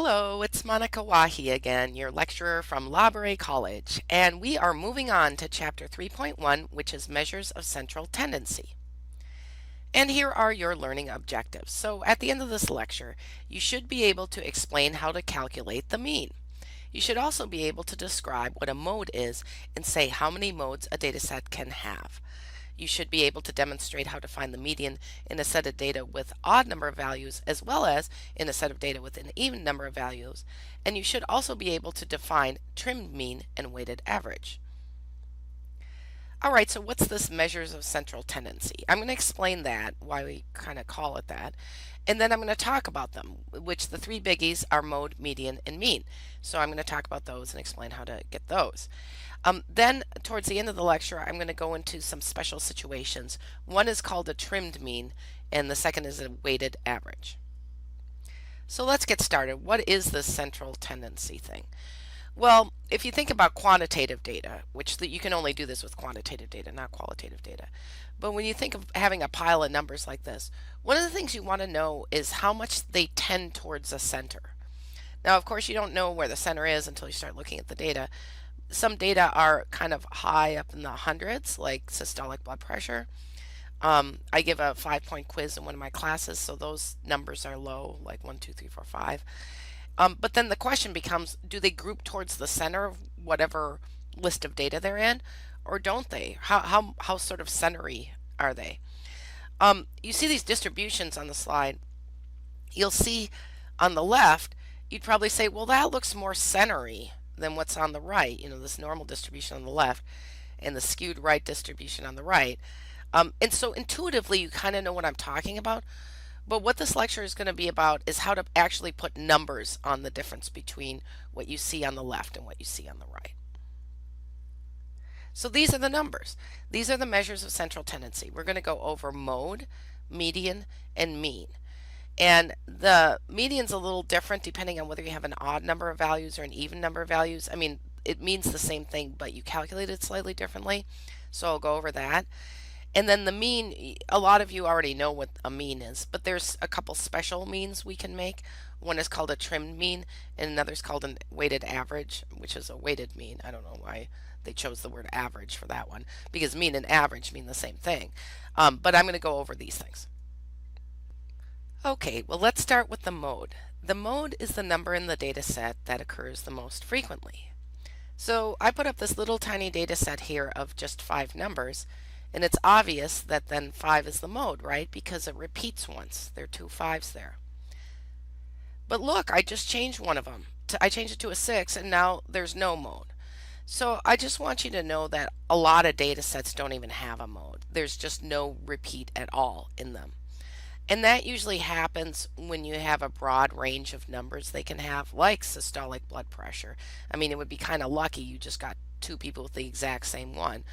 Hello, it's Monika Wahi again, your lecturer from La Brea College, and we are moving on to Chapter 3.1, which is Measures of Central Tendency. And here are your learning objectives. So at the end of this lecture, you should be able to explain how to calculate the mean. You should also be able to describe what a mode is and say how many modes a dataset can have. You should be able to demonstrate how to find the median in a set of data with odd number of values as well as in a set of data with an even number of values. And you should also be able to define trimmed mean and weighted average. All right, so what's this measures of central tendency? I'm going to explain that, why we kind of call it that, and then I'm going to talk about them, which the three biggies are mode, median, and mean. So I'm going to talk about those and explain how to get those. Then towards the end of the lecture, I'm going to go into some special situations. One is called a trimmed mean, and the second is a weighted average. So let's get started. What is this central tendency thing? Well, if you think about quantitative data, which you can only do this with quantitative data, not qualitative data. But when you think of having a pile of numbers like this, one of the things you want to know is how much they tend towards a center. Now, of course, you don't know where the center is until you start looking at the data. Some data are kind of high up in the hundreds, like systolic blood pressure. I give a 5-point quiz in one of my classes, so those numbers are low, like 1, 2, 3, 4, 5. But then the question becomes, do they group towards the center of whatever list of data they're in, or don't they? How sort of centery are they? You see these distributions on the slide. You'll see on the left, you'd probably say, well, that looks more centery than what's on the right, this normal distribution on the left and the skewed right distribution on the right. And so intuitively, you kind of know what I'm talking about. But what this lecture is going to be about is how to actually put numbers on the difference between what you see on the left and what you see on the right. So these are the numbers. These are the measures of central tendency. We're going to go over mode, median, and mean. And the median's a little different depending on whether you have an odd number of values or an even number of values. I mean, it means the same thing, but you calculate it slightly differently. So I'll go over that. And then the mean, a lot of you already know what a mean is, but there's a couple special means we can make. One is called a trimmed mean, and another is called a weighted average, which is a weighted mean. I don't know why they chose the word average for that one, because mean and average mean the same thing. But I'm going to go over these things. Okay, well, let's start with the mode. The mode is the number in the data set that occurs the most frequently. So I put up this little tiny data set here of just 5 numbers. And it's obvious that then 5 is the mode, right? Because it repeats once. There are 2 5s there. But look, I just changed one of them. I changed it to a 6, and now there's no mode. So I just want you to know that a lot of data sets don't even have a mode. There's just no repeat at all in them. And that usually happens when you have a broad range of numbers they can have, like systolic blood pressure. I mean, it would be kind of lucky you just got 2 people with the exact same one.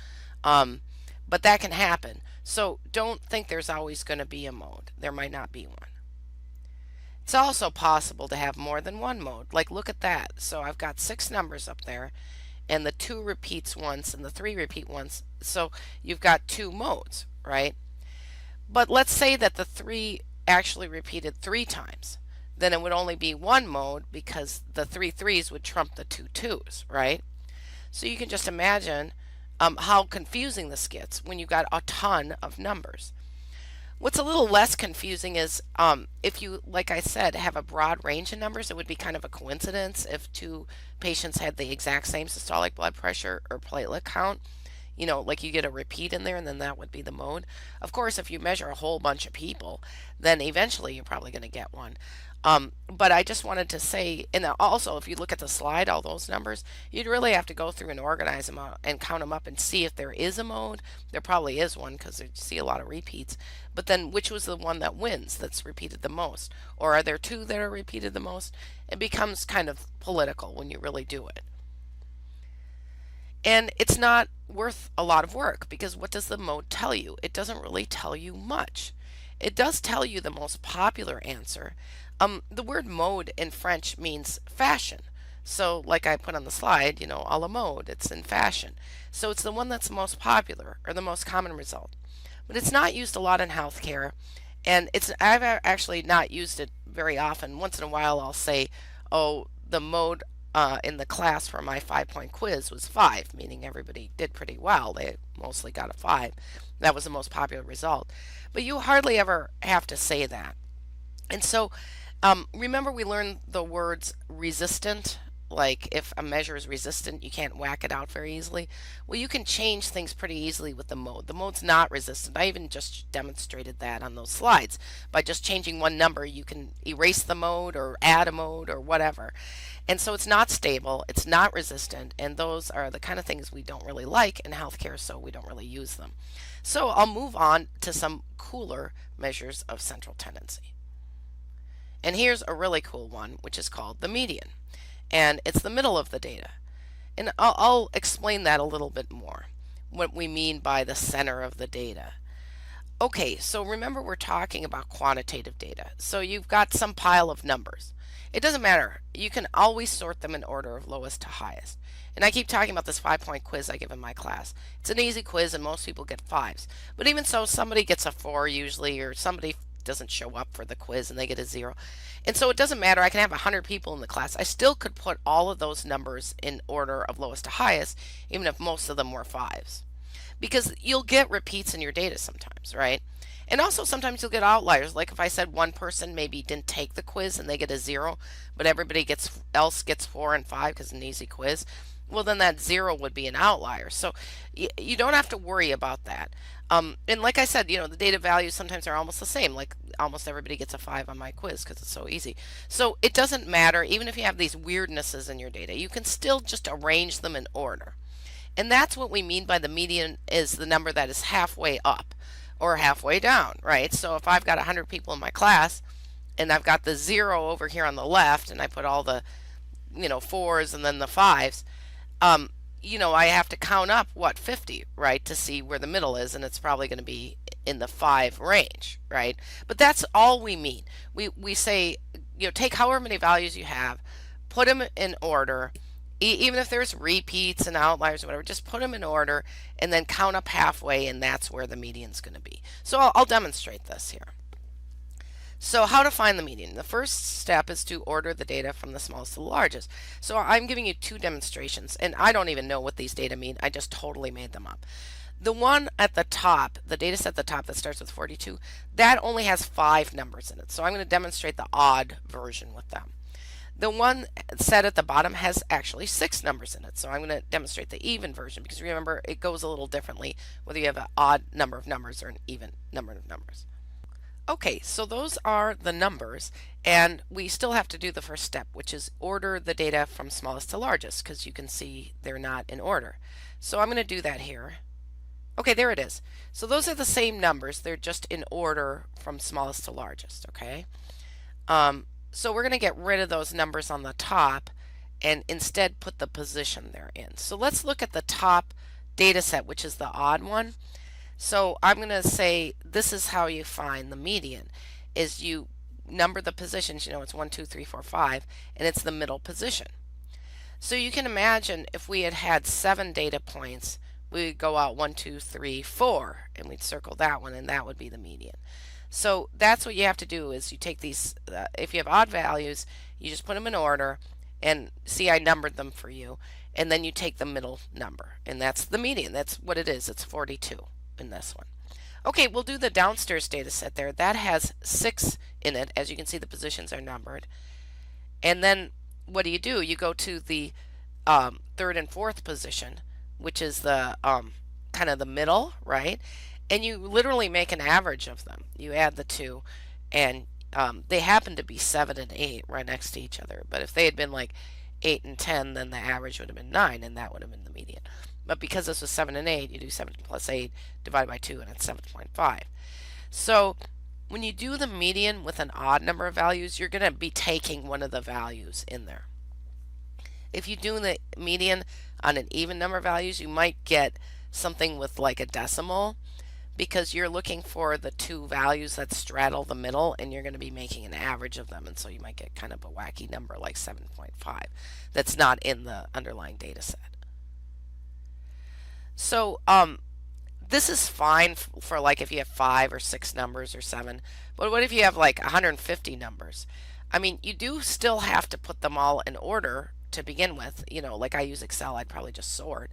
But that can happen. So don't think there's always going to be a mode. There might not be one. It's also possible to have more than one mode. Like look at that. So I've got 6 numbers up there and the 2 repeats once and the 3 repeat once. So you've got 2 modes, right? But let's say that the 3 actually repeated 3 times. Then it would only be one mode because the 3 3s would trump the 2 2s, right? So you can just imagine how confusing this gets when you've got a ton of numbers. What's a little less confusing is if you, like I said, have a broad range of numbers, it would be kind of a coincidence if 2 patients had the exact same systolic blood pressure or platelet count. Like you get a repeat in there and then that would be the mode. Of course, if you measure a whole bunch of people, then eventually you're probably going to get one. But I just wanted to say, and also if you look at the slide, all those numbers, you'd really have to go through and organize them out and count them up and see if there is a mode. There probably is one because you see a lot of repeats. But then which was the one that wins, that's repeated the most? Or are there 2 that are repeated the most? It becomes kind of political when you really do it. And it's not worth a lot of work because what does the mode tell you? It doesn't really tell you much. It does tell you the most popular answer. The word mode in French means fashion. So like I put on the slide, a la mode, it's in fashion. So it's the one that's most popular or the most common result. But it's not used a lot in healthcare, and I've actually not used it very often. Once in a while I'll say oh, the mode in the class for my 5-point quiz was 5, meaning everybody did pretty well. They mostly got a 5. That was the most popular result. But you hardly ever have to say that. And so remember we learned the words resistant, like if a measure is resistant, you can't whack it out very easily. Well, you can change things pretty easily with the mode. The mode's not resistant. I even just demonstrated that on those slides. By just changing one number, you can erase the mode or add a mode or whatever. And so it's not stable, it's not resistant, and those are the kind of things we don't really like in healthcare, so we don't really use them. So I'll move on to some cooler measures of central tendency. And here's a really cool one, which is called the median. And it's the middle of the data. And I'll explain that a little bit more, what we mean by the center of the data. Okay, so remember we're talking about quantitative data. So you've got some pile of numbers. It doesn't matter. You can always sort them in order of lowest to highest. And I keep talking about this 5-point quiz I give in my class. It's an easy quiz and most people get 5s. But even so, somebody gets a 4 usually, or somebody doesn't show up for the quiz and they get a 0. And so it doesn't matter. I can have 100 people in the class. I still could put all of those numbers in order of lowest to highest, even if most of them were 5s. Because you'll get repeats in your data sometimes, right? And also sometimes you'll get outliers. Like if I said one person maybe didn't take the quiz and they get a 0, but everybody else gets 4 and 5 because it's an easy quiz. Well, then that 0 would be an outlier. So you don't have to worry about that. And like I said, the data values sometimes are almost the same. Like almost everybody gets a 5 on my quiz because it's so easy. So it doesn't matter, even if you have these weirdnesses in your data, you can still just arrange them in order. And that's what we mean by the median is the number that is halfway up or halfway down, right? So if I've got 100 people in my class and I've got the 0 over here on the left and I put all the, 4s and then the 5s, I have to count up, 50, right, to see where the middle is, and it's probably going to be in the 5 range, right? But that's all we mean. We say, take however many values you have, put them in order, even if there's repeats and outliers or whatever, just put them in order and then count up halfway, and that's where the median's going to be. So I'll demonstrate this here. So how to find the median? The first step is to order the data from the smallest to the largest. So I'm giving you 2 demonstrations, and I don't even know what these data mean. I just totally made them up. The one at the top, the data set at the top that starts with 42, that only has 5 numbers in it. So I'm going to demonstrate the odd version with them. The one set at the bottom has actually 6 numbers in it. So I'm going to demonstrate the even version because remember it goes a little differently whether you have an odd number of numbers or an even number of numbers. Okay, so those are the numbers, and we still have to do the first step, which is order the data from smallest to largest, because you can see they're not in order. So I'm going to do that here. Okay, there it is. So those are the same numbers, they're just in order from smallest to largest, okay? So we're going to get rid of those numbers on the top and instead put the position they're in. So let's look at the top data set, which is the odd one. So I'm going to say this is how you find the median, is you number the positions, it's 1, 2, 3, 4, 5, and it's the middle position. So you can imagine if we had had 7 data points, we would go out 1, 2, 3, 4, and we'd circle that one, and that would be the median. So that's what you have to do is you take these, if you have odd values, you just put them in order, and see I numbered them for you, and then you take the middle number, and that's the median. That's what it is. It's 42 in this one. Okay, we'll do the downstairs data set there. That has 6 in it. As you can see, the positions are numbered. And then what do? You go to the 3rd and 4th position, which is the kind of the middle, right? And you literally make an average of them. You add the 2, and they happen to be 7 and 8 right next to each other. But if they had been like 8 and 10, then the average would have been 9, and that would have been the median. But because this was 7 and 8, you do 7 plus 8 divided by 2, and it's 7.5. So when you do the median with an odd number of values, you're going to be taking one of the values in there. If you do the median on an even number of values, you might get something with like a decimal, because you're looking for the 2 values that straddle the middle, and you're going to be making an average of them, and so you might get kind of a wacky number like 7.5 that's not in the underlying data set. So This is fine for like if you have 5 or 6 numbers or 7, but what if you have like 150 numbers? I mean, you do still have to put them all in order to begin with. Like I use Excel, I'd probably just sort,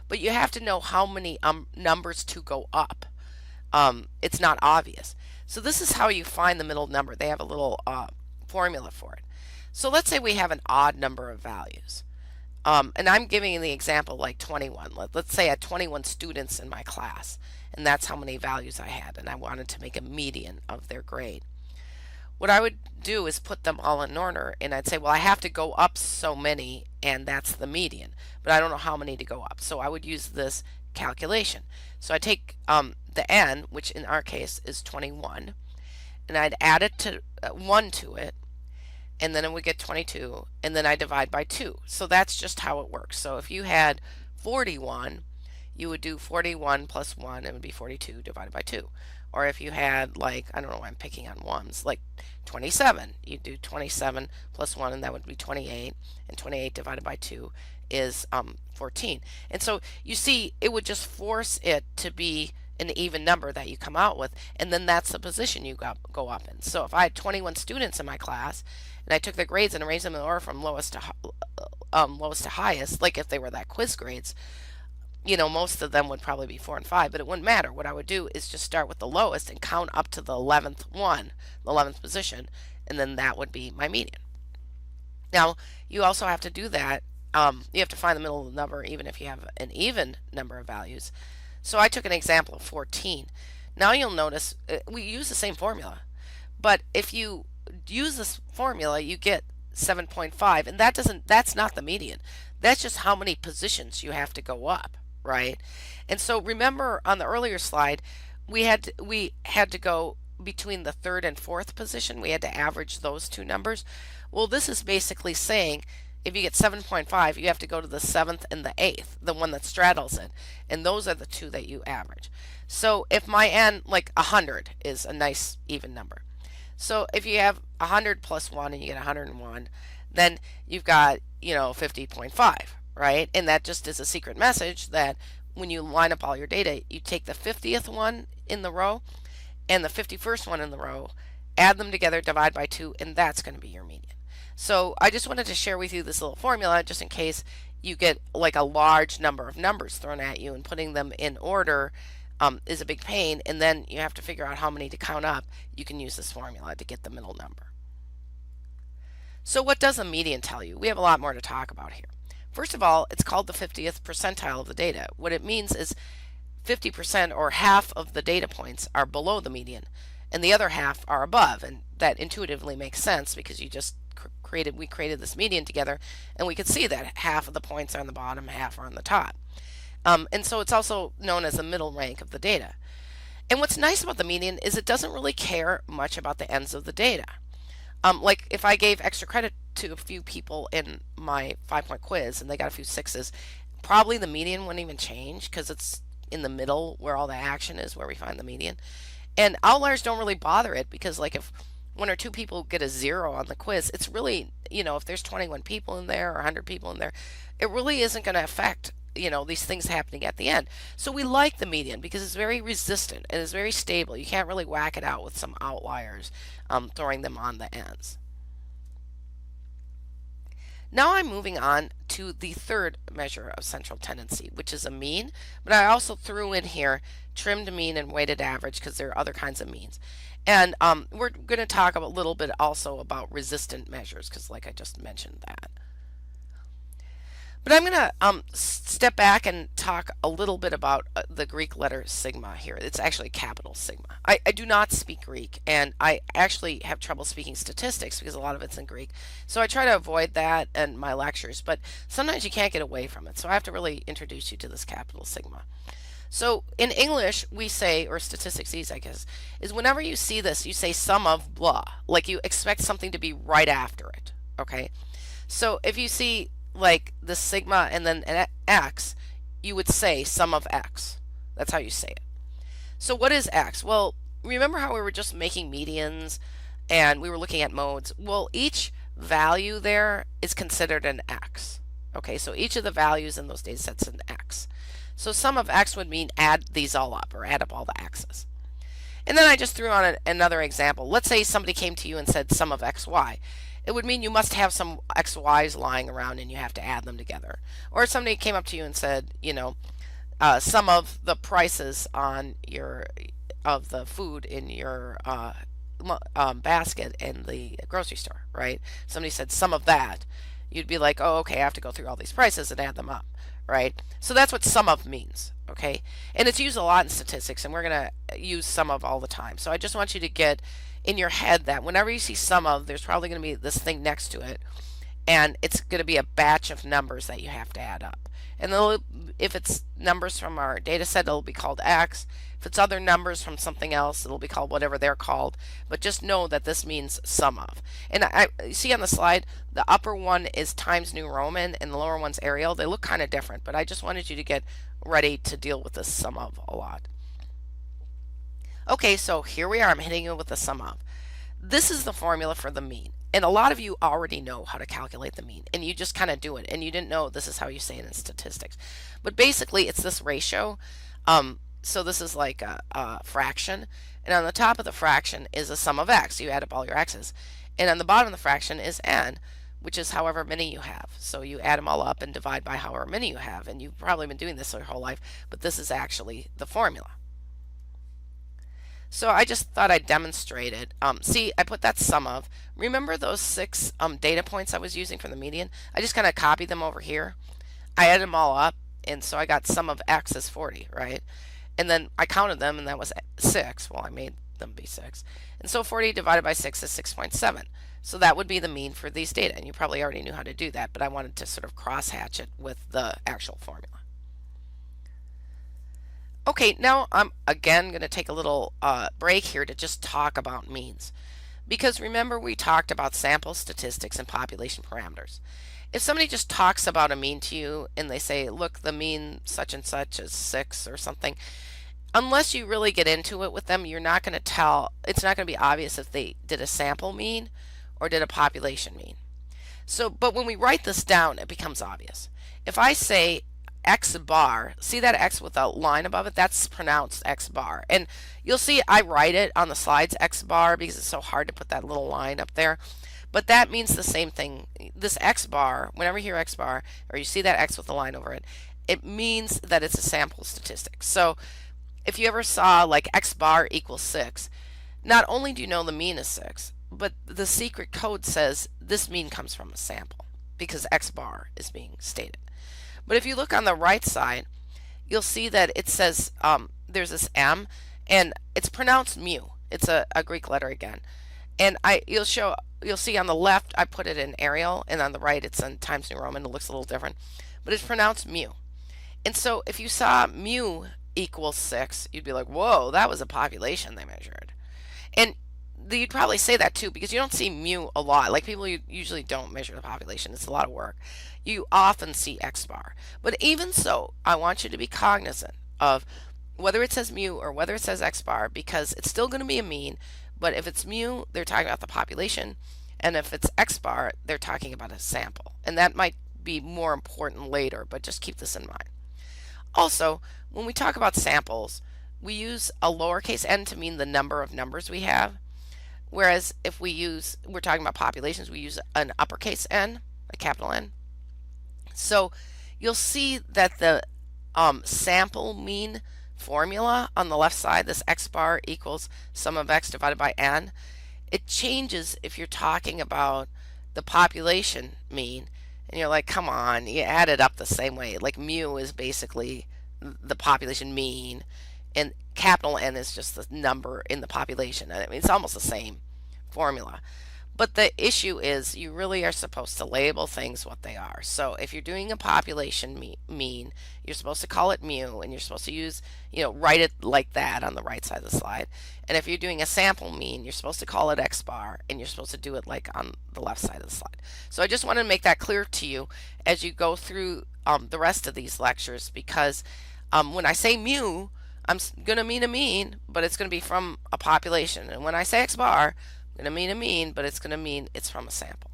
but you have to know how many numbers to go up. It's not obvious. So this is how you find the middle number. They have a little formula for it. So let's say we have an odd number of values. And I'm giving the example like 21. Let's say I had 21 students in my class, and that's how many values I had, and I wanted to make a median of their grade. What I would do is put them all in order, and I'd say, well, I have to go up so many, and that's the median, but I don't know how many to go up. So I would use this calculation. So I take the n, which in our case is 21, and I'd add it to 1 to it, and then it would get 22, and then I divide by 2. So that's just how it works. So if you had 41, you would do 41 plus 1, it would be 42 divided by 2. Or if you had, like, I don't know why I'm picking on ones, like 27, you do 27 plus 1, and that would be 28, and 28 divided by 2 is 14. And so you see, it would just force it to be an even number that you come out with, and then that's the position you go up in. So if I had 21 students in my class, and I took their grades and arranged them in order from lowest to highest, like if they were that quiz grades, most of them would probably be 4 and 5, but it wouldn't matter. What I would do is just start with the lowest and count up to the 11th one, the 11th position, and then that would be my median. Now, you also have to do that. You have to find the middle of the number even if you have an even number of values. So I took an example of 14. Now you'll notice we use the same formula, but if you use this formula, you get 7.5, and that's not the median. That's just how many positions you have to go up, right? And so remember on the earlier slide, we had to go between the 3rd and 4th position. We had to average those two numbers. Well, this is basically saying if you get 7.5, you have to go to the 7th and the 8th, the one that straddles it, and those are the two that you average. So if my n, like 100, is a nice even number. So if you have 100 plus 1 and you get 101, then you've got, 50.5, right? And that just is a secret message that when you line up all your data, you take the 50th one in the row and the 51st one in the row, add them together, divide by 2, and that's going to be your median. So I just wanted to share with you this little formula just in case you get like a large number of numbers thrown at you, and putting them in order is a big pain, and then you have to figure out how many to count up. You can use this formula to get the middle number. So what does a median tell you? We have a lot more to talk about here. First of all, it's called the 50th percentile of the data. What it means is 50% or half of the data points are below the median, and the other half are above, and that intuitively makes sense because we created this median together, and we could see that half of the points are on the bottom, half are on the top. And so it's also known as the middle rank of the data. And what's nice about the median is it doesn't really care much about the ends of the data. Like if I gave extra credit to a few people in my 5-point quiz and they got a few 6s, probably the median wouldn't even change because it's in the middle where all the action is, where we find the median. And outliers don't really bother it because, like, if 1 or 2 people get a 0 on the quiz, it's really, if there's 21 people in there or 100 people in there, it really isn't going to affect, these things happening at the end. So we like the median because it's very resistant and it's very stable. You can't really whack it out with some outliers, throwing them on the ends. Now I'm moving on to the third measure of central tendency, which is a mean, but I also threw in here trimmed mean and weighted average because there are other kinds of means. And we're going to talk a little bit also about resistant measures because, like I just mentioned that. But I'm going to step back and talk a little bit about the Greek letter sigma here. It's actually capital sigma. I do not speak Greek, and I actually have trouble speaking statistics because a lot of it's in Greek. So I try to avoid that in my lectures, but sometimes you can't get away from it. So I have to really introduce you to this capital sigma. So in English, we say, or statistics I guess, is whenever you see this, you say sum of blah. Like you expect something to be right after it, okay? So if you see like the sigma and then an x, you would say sum of x. That's how you say it. So what is x? Well, remember how we were just making medians and we were looking at modes? Well, each value there is considered an x. Okay, so each of the values in those data sets is an x. So sum of x would mean add these all up or add up all the x's. And then I just threw on another example. Let's say somebody came to you and said sum of xy. It would mean you must have some xy's lying around and you have to add them together. Or if somebody came up to you and said, sum of the prices on your of the food in your basket in the grocery store, right? Somebody said sum of that. You'd be like, oh, okay, I have to go through all these prices and add them up, right? So that's what sum of means, okay? And it's used a lot in statistics, and we're going to use sum of all the time. So I just want you to get in your head that whenever you see sum of, there's probably going to be this thing next to it, and it's going to be a batch of numbers that you have to add up. And if it's numbers from our data set, it'll be called X. If it's other numbers from something else, it'll be called whatever they're called. But just know that this means sum of. And you see on the slide, the upper one is Times New Roman and the lower one's Arial. They look kind of different, but I just wanted you to get ready to deal with this sum of a lot. Okay, so here we are. I'm hitting you with the sum of. This is the formula for the mean. And a lot of you already know how to calculate the mean, and you just kind of do it, and you didn't know this is how you say it in statistics. But basically, it's this ratio. So this is like a fraction, and on the top of the fraction is a sum of x. You add up all your x's. And on the bottom of the fraction is n, which is however many you have. So you add them all up and divide by however many you have, and you've probably been doing this your whole life, but this is actually the formula. So I just thought I'd demonstrate it. See, I put that sum of. Remember those 6 data points I was using for the median? I just kind of copied them over here. I added them all up, and so I got sum of x is 40, right? And then I counted them, and that was 6. Well, I made them be 6. And so 40 divided by 6 is 6.7. So that would be the mean for these data, and you probably already knew how to do that, but I wanted to sort of cross-hatch it with the actual formula. Okay, now I'm again going to take a little break here to just talk about means. Because remember, we talked about sample statistics and population parameters. If somebody just talks about a mean to you and they say, look, the mean such and such is 6 or something, unless you really get into it with them, you're not going to tell, it's not going to be obvious if they did a sample mean or did a population mean. So, but when we write this down, it becomes obvious. If I say x bar, see that x with a line above it? That's pronounced x bar. And you'll see I write it on the slides x bar because it's so hard to put that little line up there. But that means the same thing. This x bar, whenever you hear x bar or you see that x with a line over it, it means that it's a sample statistic. So if you ever saw like x bar equals 6, not only do you know the mean is 6, but the secret code says this mean comes from a sample because x bar is being stated. But if you look on the right side, you'll see that it says there's this M, and it's pronounced mu. It's a Greek letter again. And you'll see on the left I put it in Arial, and on the right it's in Times New Roman. It looks a little different, but it's pronounced mu. And so if you saw mu equals 6, you'd be like, whoa, that was a population they measured. And you'd probably say that too because you don't see mu a lot. Like people usually don't measure the population. It's a lot of work. You often see x bar. But even so, I want you to be cognizant of whether it says mu or whether it says x bar because it's still going to be a mean. But if it's mu, they're talking about the population. And if it's x bar, they're talking about a sample. And that might be more important later, but just keep this in mind. Also, when we talk about samples, we use a lowercase n to mean the number of numbers we have. Whereas if we're talking about populations, we use an uppercase N, a capital N. So you'll see that the sample mean formula on the left side, this x bar equals sum of x divided by n, it changes if you're talking about the population mean. And you're like, come on, you add it up the same way. Like mu is basically the population mean, and capital N is just the number in the population. I mean, it's almost the same formula. But the issue is you really are supposed to label things what they are. So if you're doing a population mean, you're supposed to call it mu, and you're supposed to use, write it like that on the right side of the slide. And if you're doing a sample mean, you're supposed to call it x bar, and you're supposed to do it like on the left side of the slide. So I just want to make that clear to you as you go through the rest of these lectures, because when I say mu, I'm going to mean a mean, but it's going to be from a population. And when I say x bar, I'm going to mean a mean, but it's going to mean it's from a sample.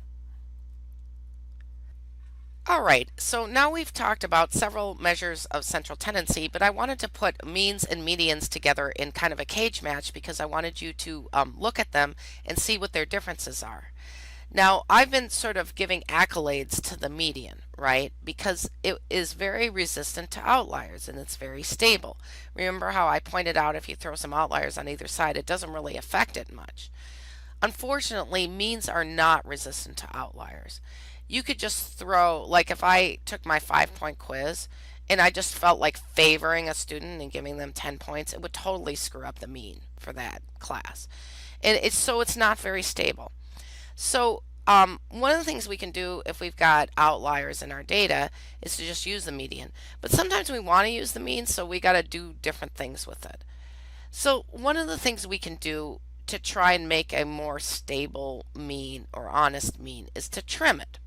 All right, so now we've talked about several measures of central tendency, but I wanted to put means and medians together in kind of a cage match because I wanted you to look at them and see what their differences are. Now, I've been sort of giving accolades to the median, right? Because it is very resistant to outliers and it's very stable. Remember how I pointed out if you throw some outliers on either side, it doesn't really affect it much. Unfortunately, means are not resistant to outliers. You could just throw, like if I took my 5 point quiz and I just felt like favoring a student and giving them 10 points, it would totally screw up the mean for that class. And it's not very stable. So one of the things we can do if we've got outliers in our data is to just use the median. But sometimes we want to use the mean, so we got to do different things with it. So one of the things we can do to try and make a more stable mean or honest mean is to trim it.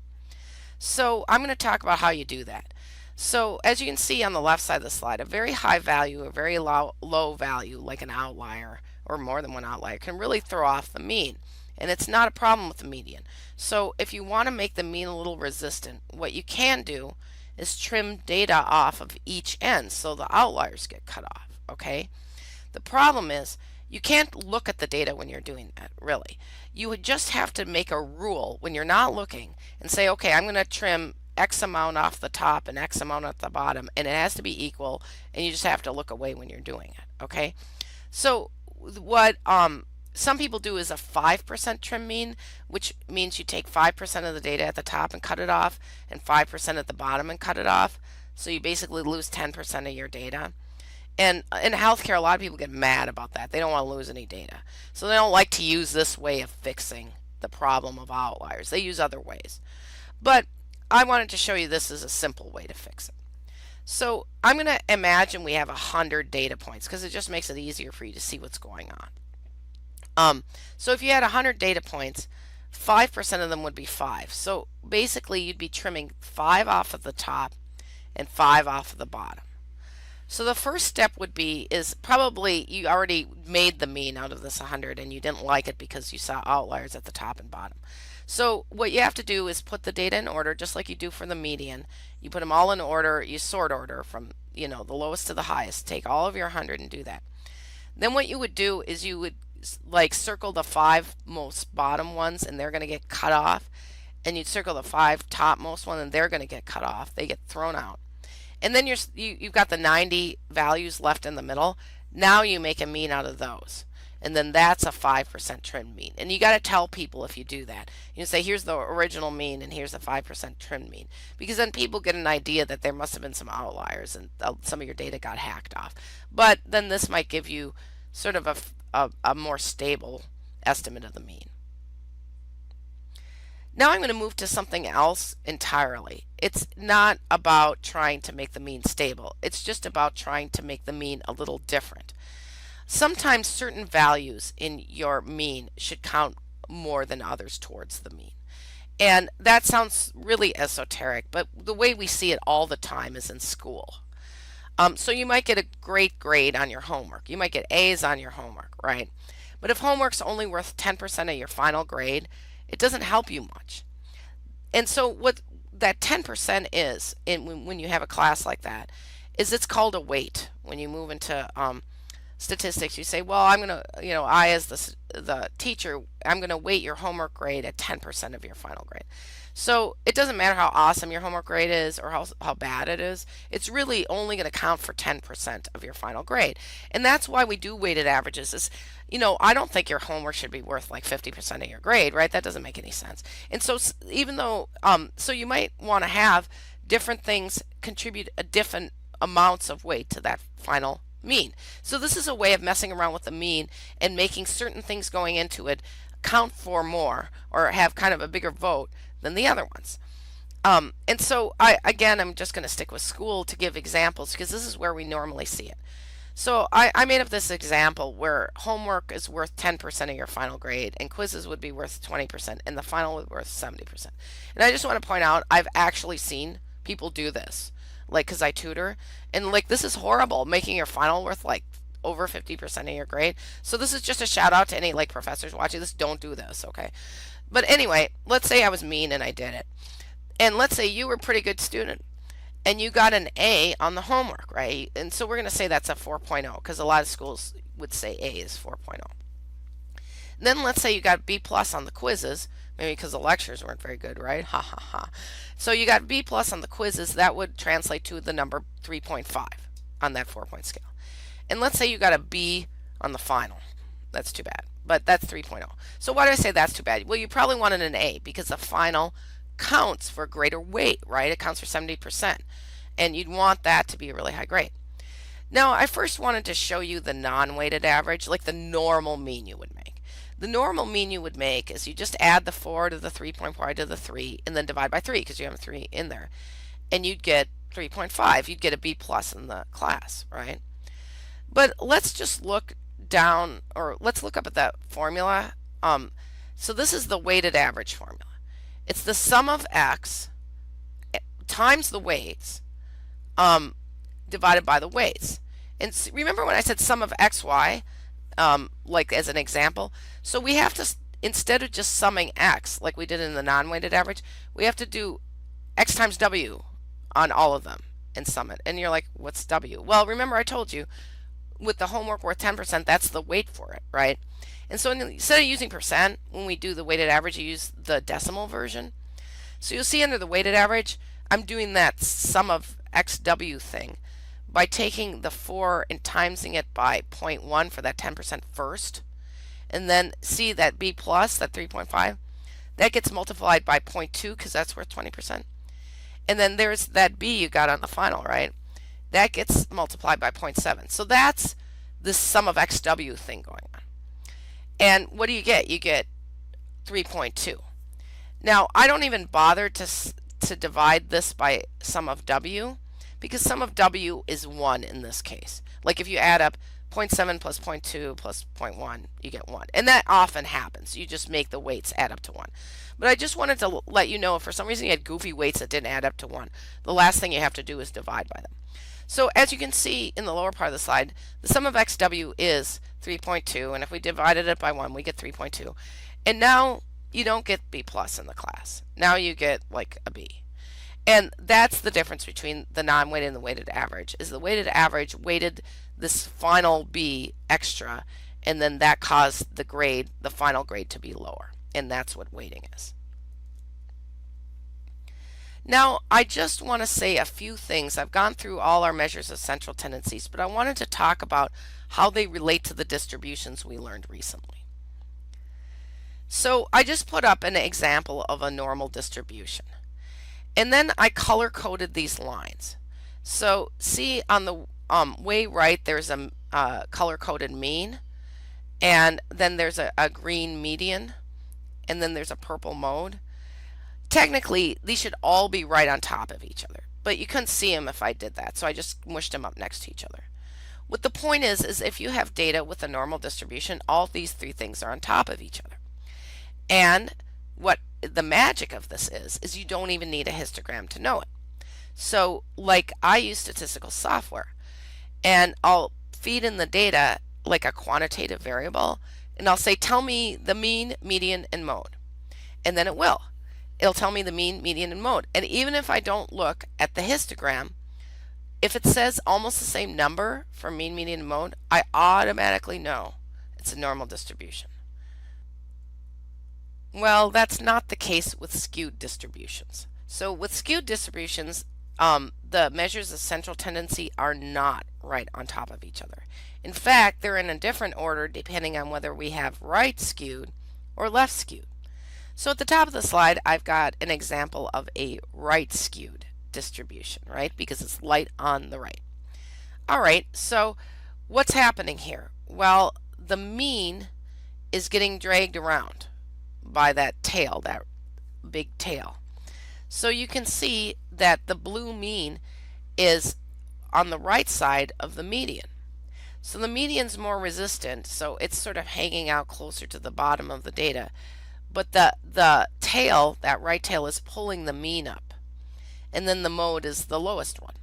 So I'm going to talk about how you do that. So as you can see on the left side of the slide, a very high value, a very low value, like an outlier or more than one outlier, can really throw off the mean. And it's not a problem with the median. So if you want to make the mean a little resistant, what you can do is trim data off of each end so the outliers get cut off, okay? The problem is you can't look at the data when you're doing that, really. You would just have to make a rule when you're not looking and say, okay, I'm going to trim X amount off the top and X amount at the bottom, and it has to be equal, and you just have to look away when you're doing it, okay? So what some people do is a 5% trim mean, which means you take 5% of the data at the top and cut it off, and 5% at the bottom and cut it off. So you basically lose 10% of your data. And in healthcare, a lot of people get mad about that. They don't want to lose any data. So they don't like to use this way of fixing the problem of outliers. They use other ways. But I wanted to show you this is a simple way to fix it. So I'm going to imagine we have 100 data points because it just makes it easier for you to see what's going on. So if you had 100 data points, 5% of them would be 5. So basically you'd be trimming 5 off of the top and 5 off of the bottom. So the first step would be is probably you already made the mean out of this 100 and you didn't like it because you saw outliers at the top and bottom. So what you have to do is put the data in order just like you do for the median. You put them all in order, you sort order from, the lowest to the highest. Take all of your 100 and do that. Then what you would do is you would like circle the 5 most bottom ones and they're going to get cut off, and you'd circle the 5 topmost one and they're going to get cut off. They get thrown out. And then you've got the 90 values left in the middle. Now you make a mean out of those. And then that's a 5% trim mean. And you got to tell people if you do that. You say, here's the original mean and here's the 5% trim mean. Because then people get an idea that there must have been some outliers and some of your data got hacked off. But then this might give you sort of a more stable estimate of the mean. Now I'm going to move to something else entirely. It's not about trying to make the mean stable. It's just about trying to make the mean a little different. Sometimes certain values in your mean should count more than others towards the mean. And that sounds really esoteric, but the way we see it all the time is in school. So you might get a great grade on your homework. You might get A's on your homework, right? But if homework's only worth 10% of your final grade, it doesn't help you much. And so what that 10% is when you have a class like that is it's called a weight. When you move into statistics, you say, well, I'm going to, I as the teacher, I'm going to weight your homework grade at 10% of your final grade. So it doesn't matter how awesome your homework grade is or how bad it is. It's really only going to count for 10% of your final grade. And that's why we do weighted averages is, I don't think your homework should be worth like 50% of your grade, right? That doesn't make any sense. And so even though, so you might want to have different things contribute a different amounts of weight to that final mean. So this is a way of messing around with the mean and making certain things going into it count for more or have kind of a bigger vote than the other ones. And so I'm just going to stick with school to give examples because this is where we normally see it. So I made up this example where homework is worth 10% of your final grade and quizzes would be worth 20% and the final would be worth 70%. And I just want to point out I've actually seen people do this, like because I tutor, and like this is horrible, making your final worth like over 50% of your grade. So this is just a shout out to any like professors watching this. Don't do this, okay? But anyway, let's say I was mean and I did it. And let's say you were a pretty good student and you got an A on the homework, right? And so we're going to say that's a 4.0 because a lot of schools would say A is 4.0. Then let's say you got B plus on the quizzes, maybe because the lectures weren't very good, right? Ha ha ha. So you got B plus on the quizzes, that would translate to the number 3.5 on that 4-point scale. And let's say you got a B on the final. That's too bad, but that's 3.0. So why do I say that's too bad? Well, you probably wanted an A because the final counts for greater weight, right? It counts for 70%, and you'd want that to be a really high grade. Now, I first wanted to show you the non-weighted average, like the normal mean you would make. The normal mean you would make is you just add the 4 to the 3.4 to the 3 and then divide by 3 because you have a 3 in there. And you'd get 3.5. You'd get a B plus in the class, right? But let's just look down, or let's look up at that formula. So this is the weighted average formula. It's the sum of x times the weights divided by the weights. And remember when I said sum of xy, like as an example? So we have to, instead of just summing x like we did in the non-weighted average, we have to do x times w on all of them and sum it. And you're like, what's w? Well, remember I told you with the homework worth 10%, that's the weight for it, right? And so instead of using percent, when we do the weighted average, you use the decimal version. So you'll see under the weighted average, I'm doing that sum of xw thing by taking the 4 and timesing it by 0.1 for that 10% first. And then see that B plus, that 3.5, that gets multiplied by 0.2 because that's worth 20%. And then there's that B you got on the final, right? That gets multiplied by 0.7. So that's the sum of xw thing going on. And what do you get? You get 3.2. Now, I don't even bother to divide this by sum of w because sum of w is 1 in this case. Like if you add up 0.7 plus 0.2 plus 0.1, you get 1. And that often happens. You just make the weights add up to 1. But I just wanted to let you know if for some reason you had goofy weights that didn't add up to 1, the last thing you have to do is divide by them. So as you can see in the lower part of the slide, the sum of xw is 3.2, and if we divided it by 1, we get 3.2. And now you don't get B plus in the class. Now you get like a B. And that's the difference between the non-weighted and the weighted average, is the weighted average weighted this final B extra, and then that caused the grade, the final grade, to be lower. And that's what weighting is. Now, I just want to say a few things. I've gone through all our measures of central tendencies, but I wanted to talk about how they relate to the distributions we learned recently. So I just put up an example of a normal distribution. And then I color coded these lines. So see on the way right, there's a color coded mean, and then there's a green median, and then there's a purple mode. Technically, these should all be right on top of each other, but you couldn't see them if I did that, so I just mushed them up next to each other. What the point is if you have data with a normal distribution, all these three things are on top of each other. And what the magic of this is you don't even need a histogram to know it. So like I use statistical software, and I'll feed in the data like a quantitative variable, and I'll say tell me the mean, median, and mode, and then it will. It'll tell me the mean, median, and mode. And even if I don't look at the histogram, if it says almost the same number for mean, median, and mode, I automatically know it's a normal distribution. Well, that's not the case with skewed distributions. So with skewed distributions, the measures of central tendency are not right on top of each other. In fact, they're in a different order depending on whether we have right skewed or left skewed. So at the top of the slide, I've got an example of a right skewed distribution, right? Because it's light on the right. All right, so what's happening here? Well, the mean is getting dragged around by that tail, that big tail. So you can see that the blue mean is on the right side of the median. So the median's more resistant, so it's sort of hanging out closer to the bottom of the data. But the tail, that right tail, is pulling the mean up. And then the mode is the lowest one.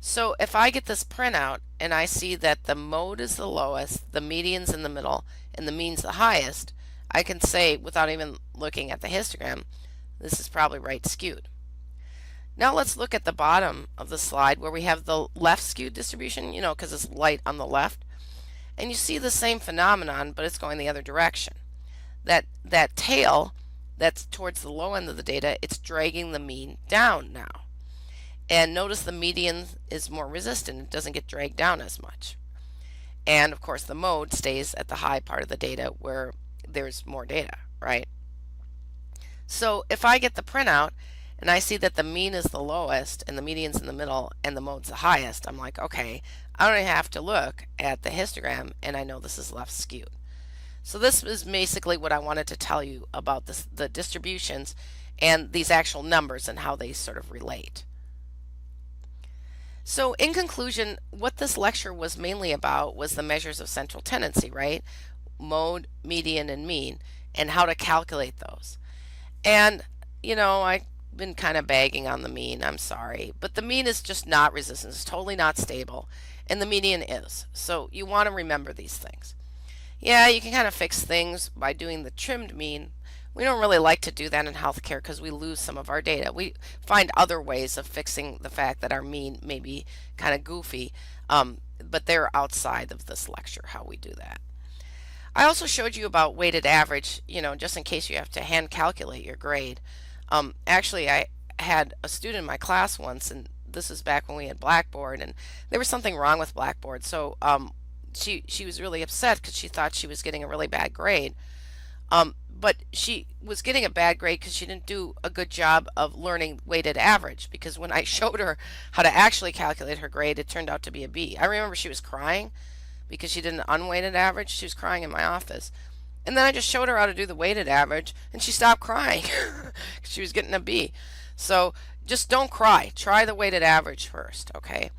So if I get this printout and I see that the mode is the lowest, the median's in the middle, and the mean's the highest, I can say, without even looking at the histogram, this is probably right skewed. Now let's look at the bottom of the slide where we have the left skewed distribution, because it's light on the left. And you see the same phenomenon, but it's going the other direction. That tail that's towards the low end of the data, it's dragging the mean down now. And notice the median is more resistant. It doesn't get dragged down as much. And of course the mode stays at the high part of the data where there's more data, right? So if I get the printout and I see that the mean is the lowest and the median's in the middle and the mode's the highest, I'm like, okay, I don't have to look at the histogram and I know this is left skewed. So this is basically what I wanted to tell you about the distributions and these actual numbers and how they sort of relate. So in conclusion, what this lecture was mainly about was the measures of central tendency, right? Mode, median, and mean, and how to calculate those. And, I've been kind of bagging on the mean, I'm sorry, but the mean is just not resistant, it's totally not stable, and the median is. So you want to remember these things. Yeah, you can kind of fix things by doing the trimmed mean. We don't really like to do that in healthcare because we lose some of our data. We find other ways of fixing the fact that our mean may be kind of goofy, but they're outside of this lecture how we do that. I also showed you about weighted average, just in case you have to hand calculate your grade. Actually, I had a student in my class once, and this was back when we had Blackboard, and there was something wrong with Blackboard. So she was really upset because she thought she was getting a really bad grade. But she was getting a bad grade because she didn't do a good job of learning weighted average, because when I showed her how to actually calculate her grade, it turned out to be a B. I remember she was crying because she did an unweighted average. She was crying in my office. And then I just showed her how to do the weighted average and she stopped crying because she was getting a B. So just don't cry. Try the weighted average first, okay?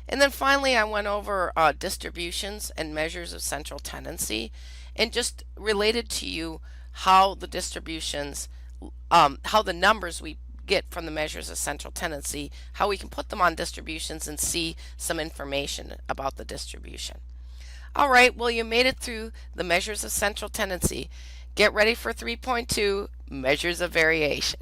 And then finally I went over distributions and measures of central tendency and just related to you how the distributions, how the numbers we get from the measures of central tendency, how we can put them on distributions and see some information about the distribution. All right, well, you made it through the measures of central tendency. Get ready for 3.2, measures of variation.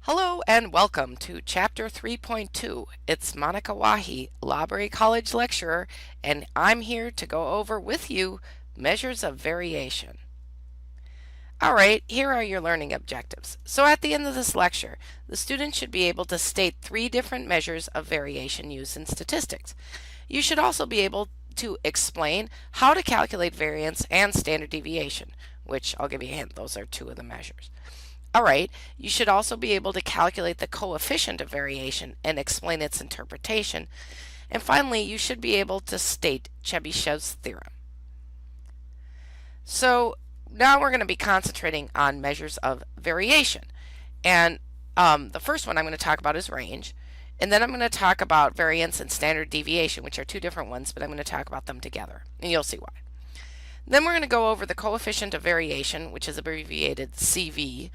Hello and welcome to Chapter 3.2. It's Monika Wahi, Library College lecturer, and I'm here to go over with you measures of variation. All right, here are your learning objectives. So at the end of this lecture, the student should be able to state 3 different measures of variation used in statistics. You should also be able to explain how to calculate variance and standard deviation, which I'll give you a hint, those are 2 of the measures. All right, you should also be able to calculate the coefficient of variation and explain its interpretation. And finally, you should be able to state Chebyshev's theorem. So now we're going to be concentrating on measures of variation. And the first one I'm going to talk about is range. And then I'm going to talk about variance and standard deviation, which are 2 different ones, but I'm going to talk about them together. And you'll see why. Then we're going to go over the coefficient of variation, which is abbreviated CV.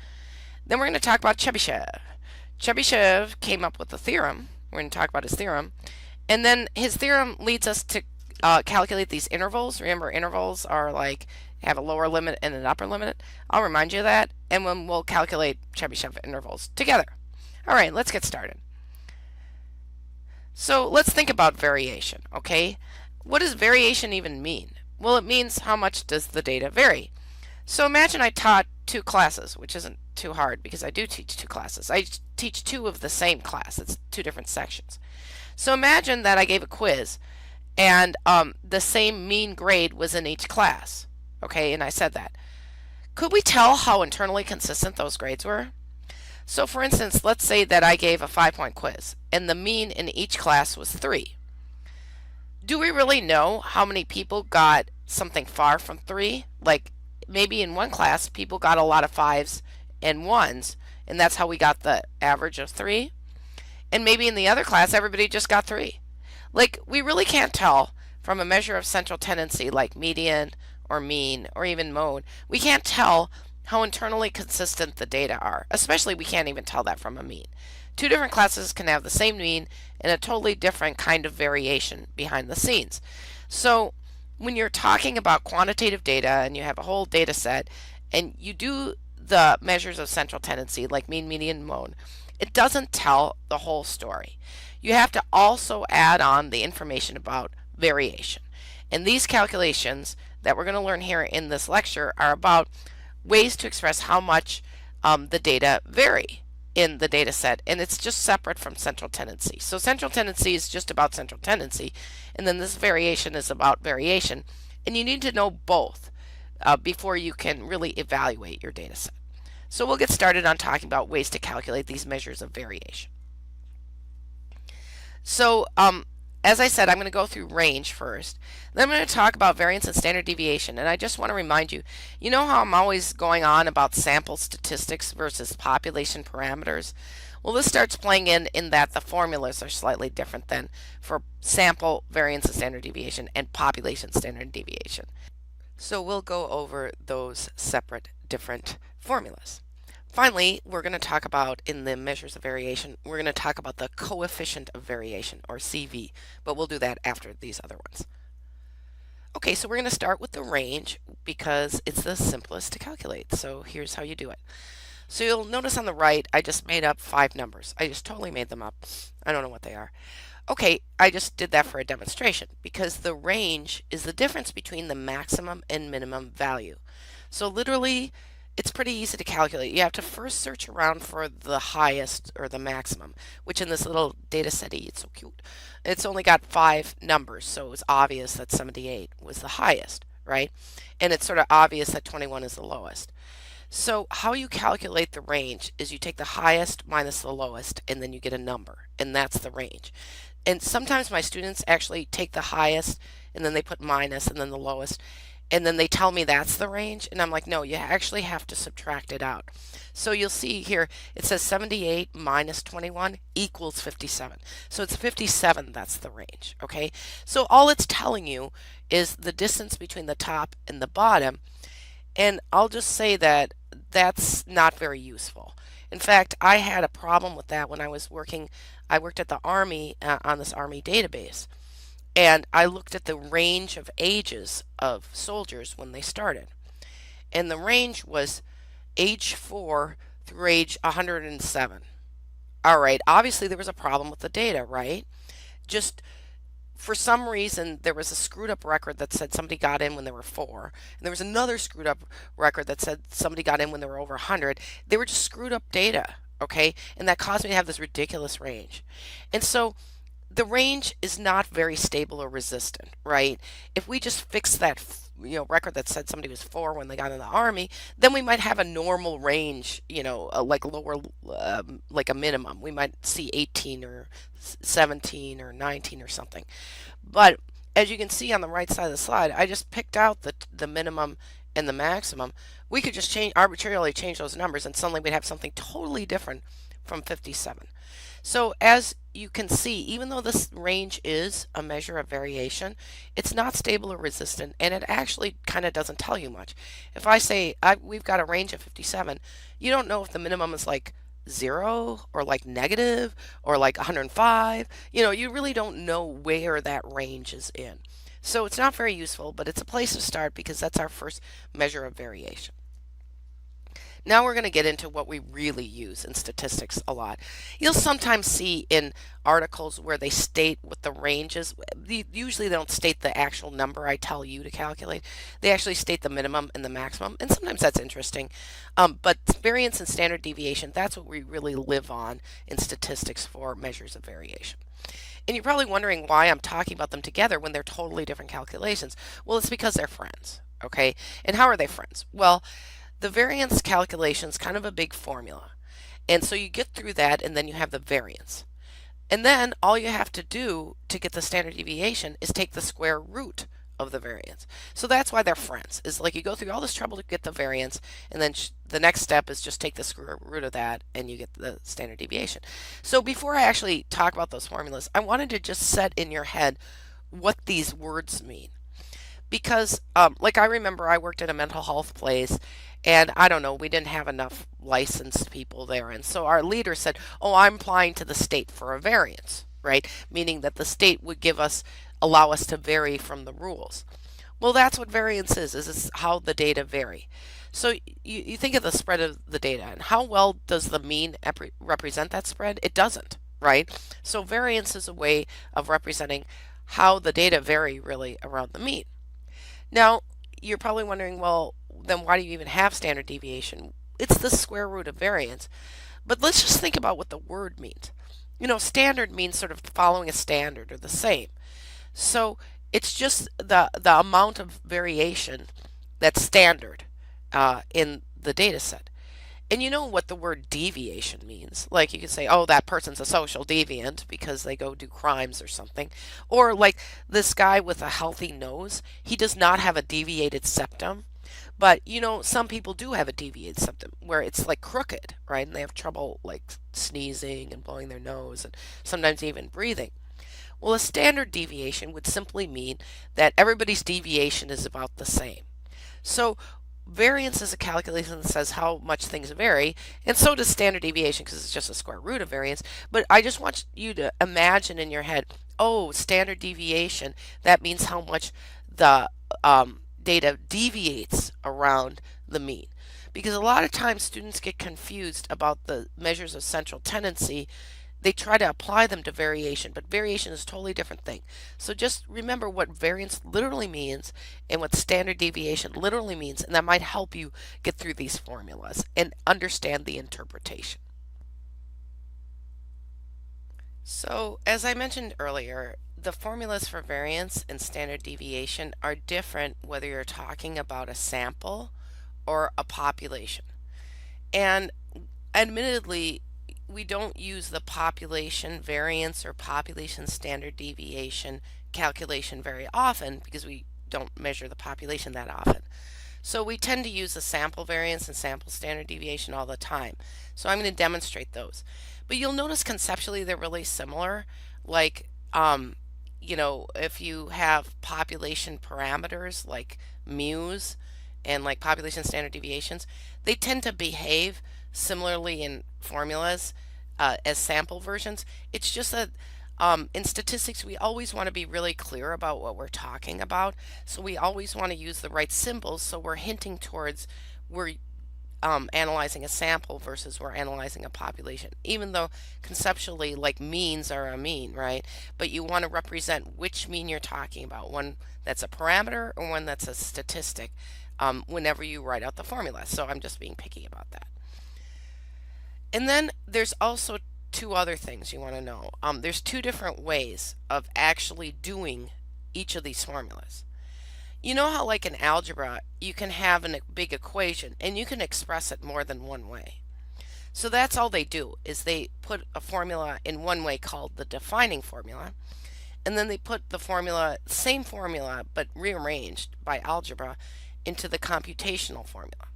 Then we're going to talk about Chebyshev. Chebyshev came up with a theorem. We're going to talk about his theorem. And then his theorem leads us to calculate these intervals. Remember, intervals are like have a lower limit and an upper limit. I'll remind you of that, and when we'll calculate Chebyshev intervals together. All right, let's get started. So let's think about variation, okay? What does variation even mean? Well, it means how much does the data vary. So imagine I taught 2 classes, which isn't too hard because I do teach 2 classes. I teach 2 of the same class. It's 2 different sections. So imagine that I gave a quiz and the same mean grade was in each class. Okay, and I said that. Could we tell how internally consistent those grades were? So for instance, let's say that I gave a 5-point quiz and the mean in each class was 3. Do we really know how many people got something far from 3? Like maybe in one class people got a lot of 5s and 1s, and that's how we got the average of 3. And maybe in the other class everybody just got 3. Like we really can't tell from a measure of central tendency like median or mean or even mode. We can't tell how internally consistent the data are. Especially we can't even tell that from a mean. 2 different classes can have the same mean and a totally different kind of variation behind the scenes. So when you're talking about quantitative data and you have a whole data set and you do the measures of central tendency like mean, median, mode, It doesn't tell the whole story. You have to also add on the information about variation. And these calculations that we're going to learn here in this lecture are about ways to express how much the data vary in the data set, and it's just separate from central tendency. So central tendency is just about central tendency, and then this variation is about variation, and you need to know both before you can really evaluate your data set. So we'll get started on talking about ways to calculate these measures of variation. So as I said, I'm going to go through range first. Then I'm going to talk about variance and standard deviation. And I just want to remind you, you know how I'm always going on about sample statistics versus population parameters? Well, this starts playing in that the formulas are slightly different than for sample variance and standard deviation and population standard deviation. So we'll go over those separate different formulas. Finally, we're going to talk about, in the measures of variation, we're going to talk about the coefficient of variation, or CV, but we'll do that after these other ones. Okay, so we're going to start with the range because it's the simplest to calculate. So here's how you do it. So you'll notice on the right, I just made up 5 numbers. I just totally made them up. I don't know what they are. Okay, I just did that for a demonstration because the range is the difference between the maximum and minimum value. So literally, it's pretty easy to calculate. You have to first search around for the highest or the maximum, which in this little data set, it's so cute. It's only got 5 numbers, so it was obvious that 78 was the highest, right? And it's sort of obvious that 21 is the lowest. So how you calculate the range is you take the highest minus the lowest, and then you get a number, and that's the range. And sometimes my students actually take the highest, and then they put minus, and then the lowest, and then they tell me that's the range, and I'm like, no, you actually have to subtract it out. So you'll see here, it says 78 minus 21 equals 57. So it's 57, that's the range, okay? So all it's telling you is the distance between the top and the bottom, and I'll just say that that's not very useful. In fact, I had a problem with that when I was working. I worked at the Army on this Army database, and I looked at the range of ages of soldiers when they started. And the range was age 4 through age 107. All right, obviously there was a problem with the data, right? Just for some reason, there was a screwed up record that said somebody got in when they were 4, and there was another screwed up record that said somebody got in when they were over 100. They were just screwed up data, okay? And that caused me to have this ridiculous range. And so the range is not very stable or resistant, right? If we just fix that record that said somebody was 4 when they got in the Army, then we might have a normal range, like lower, like a minimum. We might see 18 or 17 or 19 or something. But as you can see on the right side of the slide, I just picked out the minimum and the maximum. We could just arbitrarily change those numbers, and suddenly we'd have something totally different from 57. So as you can see, even though this range is a measure of variation, it's not stable or resistant, and it actually kind of doesn't tell you much. If I say we've got a range of 57, you don't know if the minimum is like 0 or like negative or like 105. You really don't know where that range is in. So it's not very useful, but it's a place to start because that's our first measure of variation. Now we're going to get into what we really use in statistics a lot. You'll sometimes see in articles where they state what the range is. Usually they don't state the actual number I tell you to calculate. They actually state the minimum and the maximum, and sometimes that's interesting. But variance and standard deviation, that's what we really live on in statistics for measures of variation. And you're probably wondering why I'm talking about them together when they're totally different calculations. Well, it's because they're friends, okay? And how are they friends? Well, the variance calculation is kind of a big formula. And so you get through that, and then you have the variance. And then all you have to do to get the standard deviation is take the square root of the variance. So that's why they're friends. It's like you go through all this trouble to get the variance, and then the next step is just take the square root of that, and you get the standard deviation. So before I actually talk about those formulas, I wanted to just set in your head what these words mean. Because like I remember I worked at a mental health place, and I don't know, we didn't have enough licensed people there, and so our leader said, oh, I'm applying to the state for a variance, right? Meaning that the state would allow us to vary from the rules. Well, that's what variance is it's how the data vary. So you think of the spread of the data and how well does the mean represent that spread? It doesn't, right? So variance is a way of representing how the data vary really around the mean. Now, you're probably wondering, well, then why do you even have standard deviation? It's the square root of variance. But let's just think about what the word means. Standard means sort of following a standard or the same. So it's just the amount of variation that's standard in the data set. And you know what the word deviation means. Like you can say, oh, that person's a social deviant because they go do crimes or something. Or like this guy with a healthy nose, he does not have a deviated septum. But some people do have a deviated septum where it's like crooked, right? And they have trouble like sneezing and blowing their nose and sometimes even breathing. Well, a standard deviation would simply mean that everybody's deviation is about the same. So variance is a calculation that says how much things vary, and so does standard deviation because it's just a square root of variance. But I just want you to imagine in your head, oh, standard deviation, that means how much the data deviates around the mean. Because a lot of times students get confused about the measures of central tendency. They try to apply them to variation, but variation is a totally different thing. So just remember what variance literally means and what standard deviation literally means, and that might help you get through these formulas and understand the interpretation. So, as I mentioned earlier, the formulas for variance and standard deviation are different whether you're talking about a sample or a population. And admittedly, we don't use the population variance or population standard deviation calculation very often because we don't measure the population that often. So we tend to use the sample variance and sample standard deviation all the time. So I'm going to demonstrate those. But you'll notice conceptually they're really similar. Like, if you have population parameters like mu's and like population standard deviations, they tend to behave similarly in formulas as sample versions. It's just that in statistics, we always want to be really clear about what we're talking about. So we always want to use the right symbols. So we're hinting towards we're analyzing a sample versus we're analyzing a population, even though conceptually, like means are a mean, right? But you want to represent which mean you're talking about, one that's a parameter or one that's a statistic, whenever you write out the formula. So I'm just being picky about that. And then there's also two other things you want to know. There's two different ways of actually doing each of these formulas. You know how like in algebra, you can have a big equation and you can express it more than one way. So that's all they do is they put a formula in one way called the defining formula, and then they put the formula, same formula, but rearranged by algebra into the computational formula.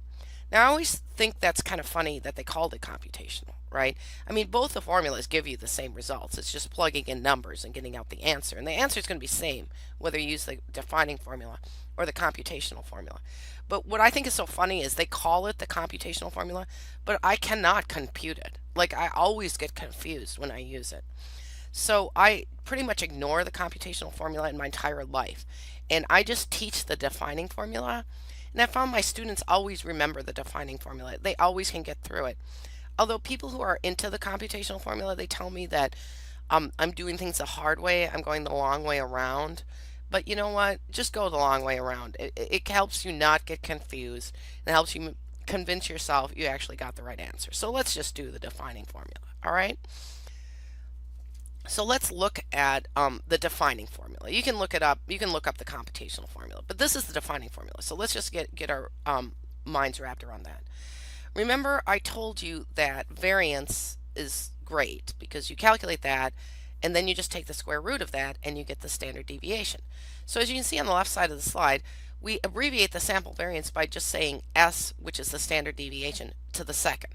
Now, I always think that's kind of funny that they called it computational, right? I mean, both the formulas give you the same results. It's just plugging in numbers and getting out the answer. And the answer is going to be same whether you use the defining formula or the computational formula. But what I think is so funny is they call it the computational formula, but I cannot compute it. Like, I always get confused when I use it. So I pretty much ignore the computational formula in my entire life. And I just teach the defining formula. And I found my students always remember the defining formula. They always can get through it. Although people who are into the computational formula, they tell me that I'm doing things the hard way. I'm going the long way around. But you know what? Just go the long way around. It helps you not get confused. It helps you convince yourself you actually got the right answer. So let's just do the defining formula. All right? So let's look at the defining formula. You can look it up. You can look up the computational formula, but this is the defining formula. So let's just get our minds wrapped around that. Remember, I told you that variance is great because you calculate that, and then you just take the square root of that, and you get the standard deviation. So as you can see on the left side of the slide, we abbreviate the sample variance by just saying S, which is the standard deviation, to the second.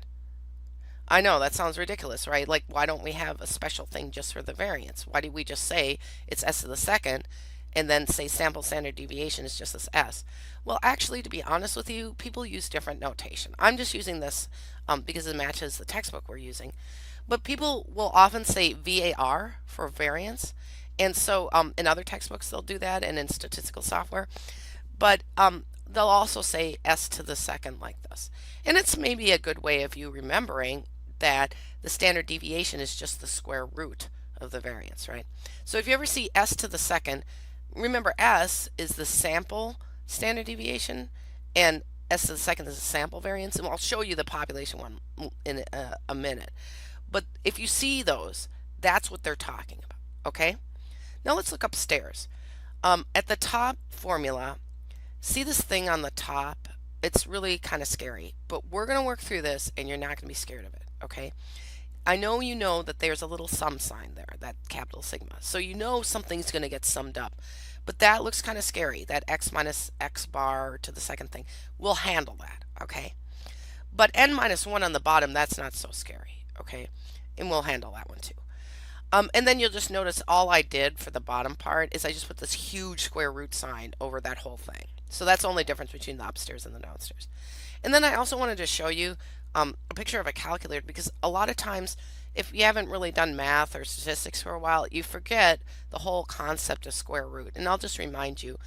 I know that sounds ridiculous, right? Like, why don't we have a special thing just for the variance? Why do we just say it's S to the second and then say sample standard deviation is just this S? Well, actually, to be honest with you, people use different notation. I'm just using this because it matches the textbook we're using. But people will often say VAR for variance. And so in other textbooks, they'll do that, and in statistical software. But they'll also say s to the second like this. And it's maybe a good way of you remembering that the standard deviation is just the square root of the variance, right? So if you ever see s to the second, remember s is the sample standard deviation and s to the second is the sample variance. And I'll show you the population one in a minute. But if you see those, that's what they're talking about, okay? Now let's look upstairs. At the top formula, see this thing on the top? It's really kind of scary, but we're going to work through this and you're not going to be scared of it, okay? I know you know that there's a little sum sign there, that capital sigma. So you know something's going to get summed up. But that looks kind of scary, that x minus x bar to the second thing. We'll handle that, okay? But n minus 1 on the bottom, that's not so scary, okay? And we'll handle that one too. And then you'll just notice all I did for the bottom part is I just put this huge square root sign over that whole thing. So that's the only difference between the upstairs and the downstairs. And then I also wanted to show you a picture of a calculator because a lot of times if you haven't really done math or statistics for a while, you forget the whole concept of square root. And I'll just remind you,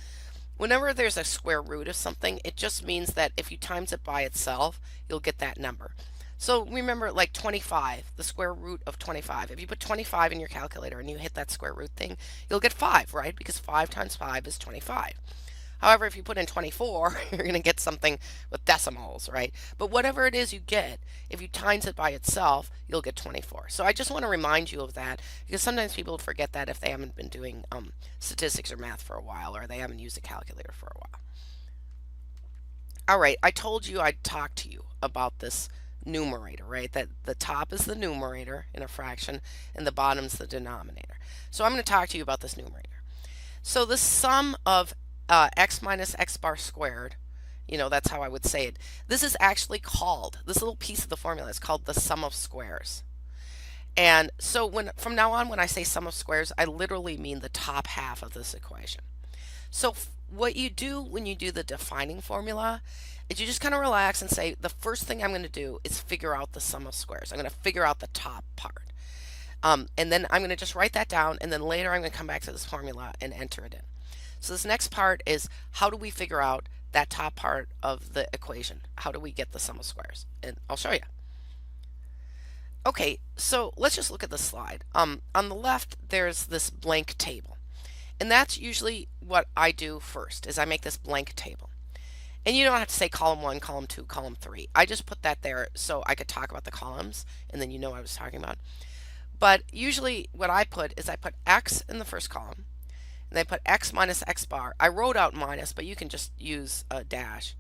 whenever there's a square root of something, it just means that if you times it by itself, you'll get that number. So remember, like 25, the square root of 25. If you put 25 in your calculator and you hit that square root thing, you'll get 5, right? Because 5 times 5 is 25. However, if you put in 24, you're going to get something with decimals, right? But whatever it is you get, if you times it by itself, you'll get 24. So I just want to remind you of that because sometimes people forget that if they haven't been doing statistics or math for a while or they haven't used a calculator for a while. All right, I told you I'd talk to you about this numerator, right? That the top is the numerator in a fraction and the bottom's the denominator. So I'm going to talk to you about this numerator. So the sum of x minus x bar squared, that's how I would say it. This is actually called, this little piece of the formula is called the sum of squares. And so from now on, when I say sum of squares, I literally mean the top half of this equation. So what you do when you do the defining formula is you just kind of relax and say, the first thing I'm going to do is figure out the sum of squares. I'm going to figure out the top part. And then I'm going to just write that down, and then later I'm going to come back to this formula and enter it in. So this next part is how do we figure out that top part of the equation? How do we get the sum of squares? And I'll show you. Okay, so let's just look at the slide. On the left, there's this blank table. And that's usually what I do first, is I make this blank table. And you don't have to say column 1, column 2, column 3. I just put that there so I could talk about the columns, and then you know what I was talking about. But usually what I put is I put x in the first column, and I put x minus x bar. I wrote out minus, but you can just use a dash.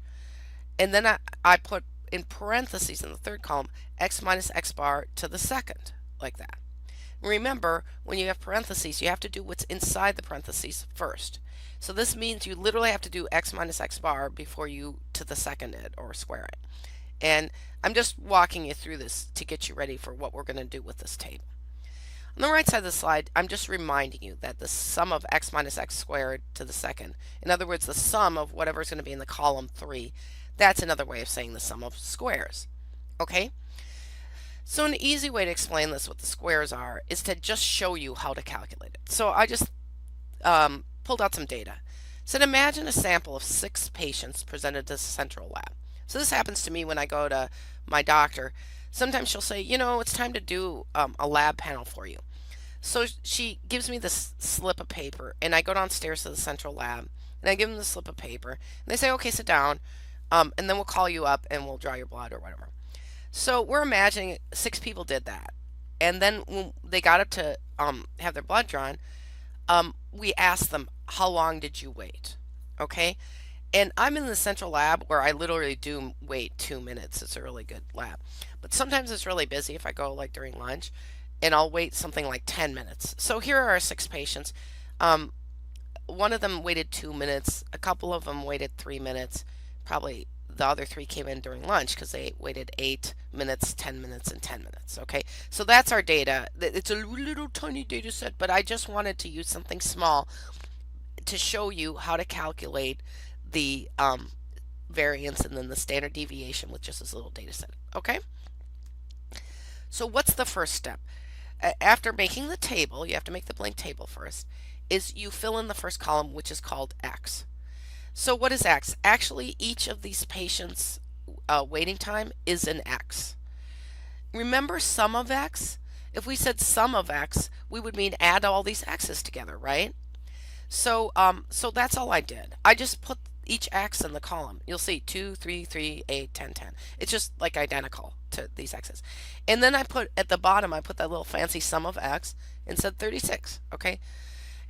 And then I put in parentheses in the third column, x minus x bar to the second, like that. Remember, when you have parentheses, you have to do what's inside the parentheses first. So this means you literally have to do x minus x bar before you to the second it or square it. And I'm just walking you through this to get you ready for what we're going to do with this table. On the right side of the slide, I'm just reminding you that the sum of x minus x squared to the second, in other words, the sum of whatever is going to be in the column 3, that's another way of saying the sum of squares. Okay? So an easy way to explain this, what the squares are, is to just show you how to calculate it. So I just pulled out some data. So imagine a sample of 6 patients presented to the central lab. So this happens to me when I go to my doctor. Sometimes she'll say, it's time to do a lab panel for you. So she gives me this slip of paper, and I go downstairs to the central lab, and I give them the slip of paper, and they say, okay, sit down, and then we'll call you up, and we'll draw your blood or whatever. So we're imagining 6 people did that, and then when they got up to have their blood drawn, we asked them, how long did you wait? Okay? And I'm in the central lab where I literally do wait 2 minutes. It's a really good lab. But sometimes it's really busy if I go like during lunch, and I'll wait something like 10 minutes. So here are our 6 patients. One of them waited 2 minutes. A couple of them waited 3 minutes. Probably the other 3 came in during lunch because they waited 8 minutes, 10 minutes, and 10 minutes. Okay, so that's our data. It's a little tiny data set, but I just wanted to use something small to show you how to calculate the variance and then the standard deviation with just this little data set. Okay, so what's the first step? After making the table, you have to make the blank table first, is you fill in the first column, which is called x. So what is x? Actually, each of these patients' waiting time is an x. Remember sum of x? If we said sum of x, we would mean add all these x's together, right? So that's all I did. I just put each x in the column. You'll see 2, 3, 3, 8, 10, 10. It's just like identical to these x's. And then I put at the bottom, I put that little fancy sum of x and said 36, okay?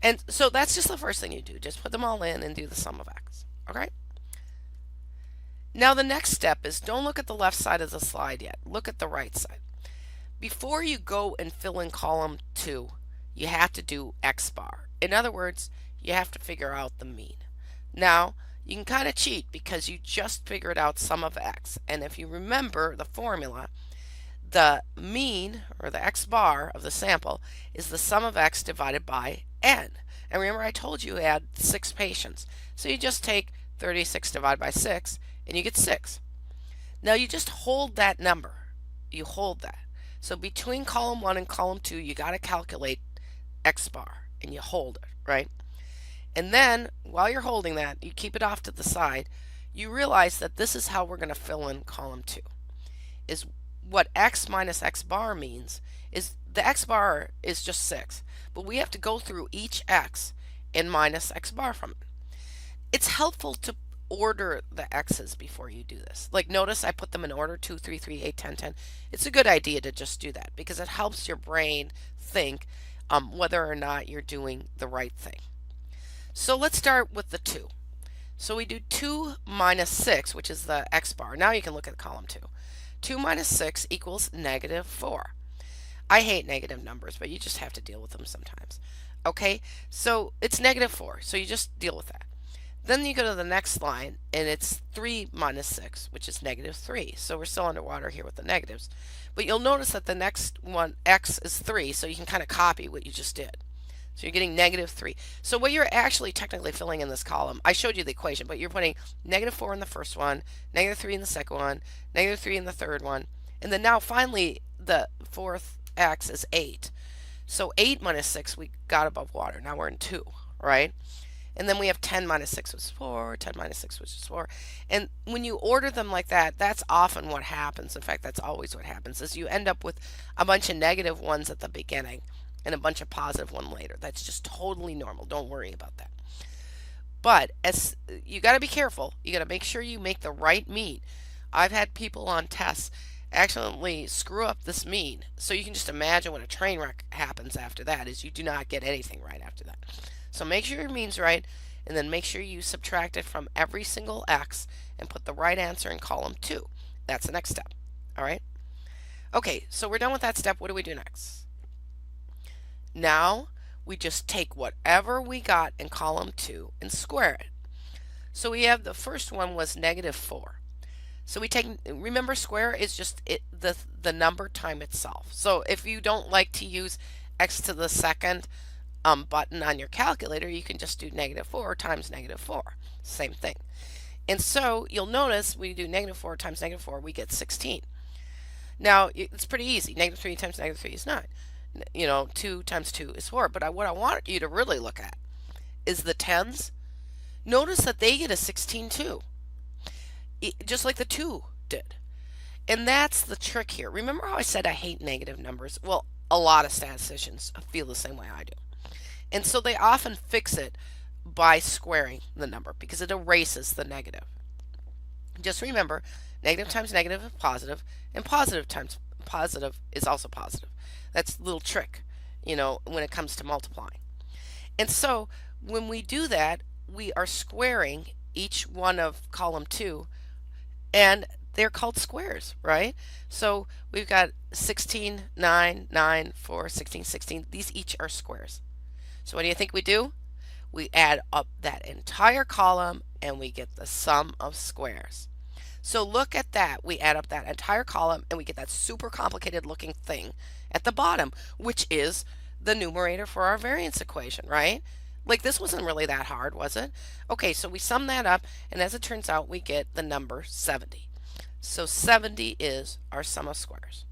And so that's just the first thing you do. Just put them all in and do the sum of x, okay? Now the next step is don't look at the left side of the slide yet. Look at the right side. Before you go and fill in column 2, you have to do x bar. In other words, you have to figure out the mean. Now, you can kind of cheat because you just figured out sum of x. And if you remember the formula, the mean, or the x bar of the sample, is the sum of x divided by n. And remember I told you had 6 patients. So you just take 36 divided by 6, and you get 6. Now you just hold that number. You hold that. So between column 1 and column 2, you got to calculate x bar, and you hold it, right? And then, while you're holding that, you keep it off to the side, you realize that this is how we're going to fill in column 2. Is what x minus x bar means is the x bar is just 6, but we have to go through each x and minus x bar from it. It's helpful to order the x's before you do this. Like notice I put them in order 2, 3, 3, 8, 10, 10. It's a good idea to just do that because it helps your brain think whether or not you're doing the right thing. So let's start with the 2. So we do 2 minus 6, which is the x bar. Now you can look at column 2. 2 minus 6 equals negative 4. I hate negative numbers, but you just have to deal with them sometimes. Okay, so it's negative 4, so you just deal with that. Then you go to the next line, and it's 3 minus 6, which is negative 3. So we're still underwater here with the negatives. But you'll notice that the next one, x, is 3, so you can kind of copy what you just did. So you're getting negative 3. So what you're actually technically filling in this column, I showed you the equation, but you're putting negative 4 in the first one, negative 3 in the second one, negative 3 in the third one, and then now finally the fourth x is 8. So 8 minus 6, we got above water. Now we're in 2, right? And then we have 10 minus 6, which is 4, 10 minus 6, which is 4. And when you order them like that, that's often what happens. In fact, that's always what happens, is you end up with a bunch of negative ones at the beginning and a bunch of positive one later. That's just totally normal. Don't worry about that. But as you got to be careful. You got to make sure you make the right mean. I've had people on tests accidentally screw up this mean. So you can just imagine what a train wreck happens after that is you do not get anything right after that. So make sure your mean's right, and then make sure you subtract it from every single x and put the right answer in column 2. That's the next step. All right? Okay, so we're done with that step. What do we do next? Now we just take whatever we got in column 2 and square it. So we have the first one was negative 4. So we take, remember square is just the number time itself. So if you don't like to use x to the second button on your calculator, you can just do negative 4 times negative 4. Same thing. And so you'll notice we do negative 4 times negative 4, we get 16. Now it's pretty easy. Negative 3 times negative 3 is 9. 2 times 2 is 4. But what I want you to really look at is the tens. Notice that they get a 16 too, just like the 2 did. And that's the trick here. Remember how I said I hate negative numbers? Well, a lot of statisticians feel the same way I do. And so they often fix it by squaring the number because it erases the negative. Just remember, negative times negative is positive, and positive times positive is also positive. That's a little trick, when it comes to multiplying. And so when we do that, we are squaring each one of column 2, and they're called squares, right? So we've got 16, 9, 9, 4, 16, 16. These each are squares. So what do you think we do? We add up that entire column and we get the sum of squares. So look at that. We add up that entire column and we get that super complicated looking thing at the bottom, which is the numerator for our variance equation, right? Like this wasn't really that hard, was it? Okay, so we sum that up, and as it turns out, we get the number 70. So 70 is our sum of squares.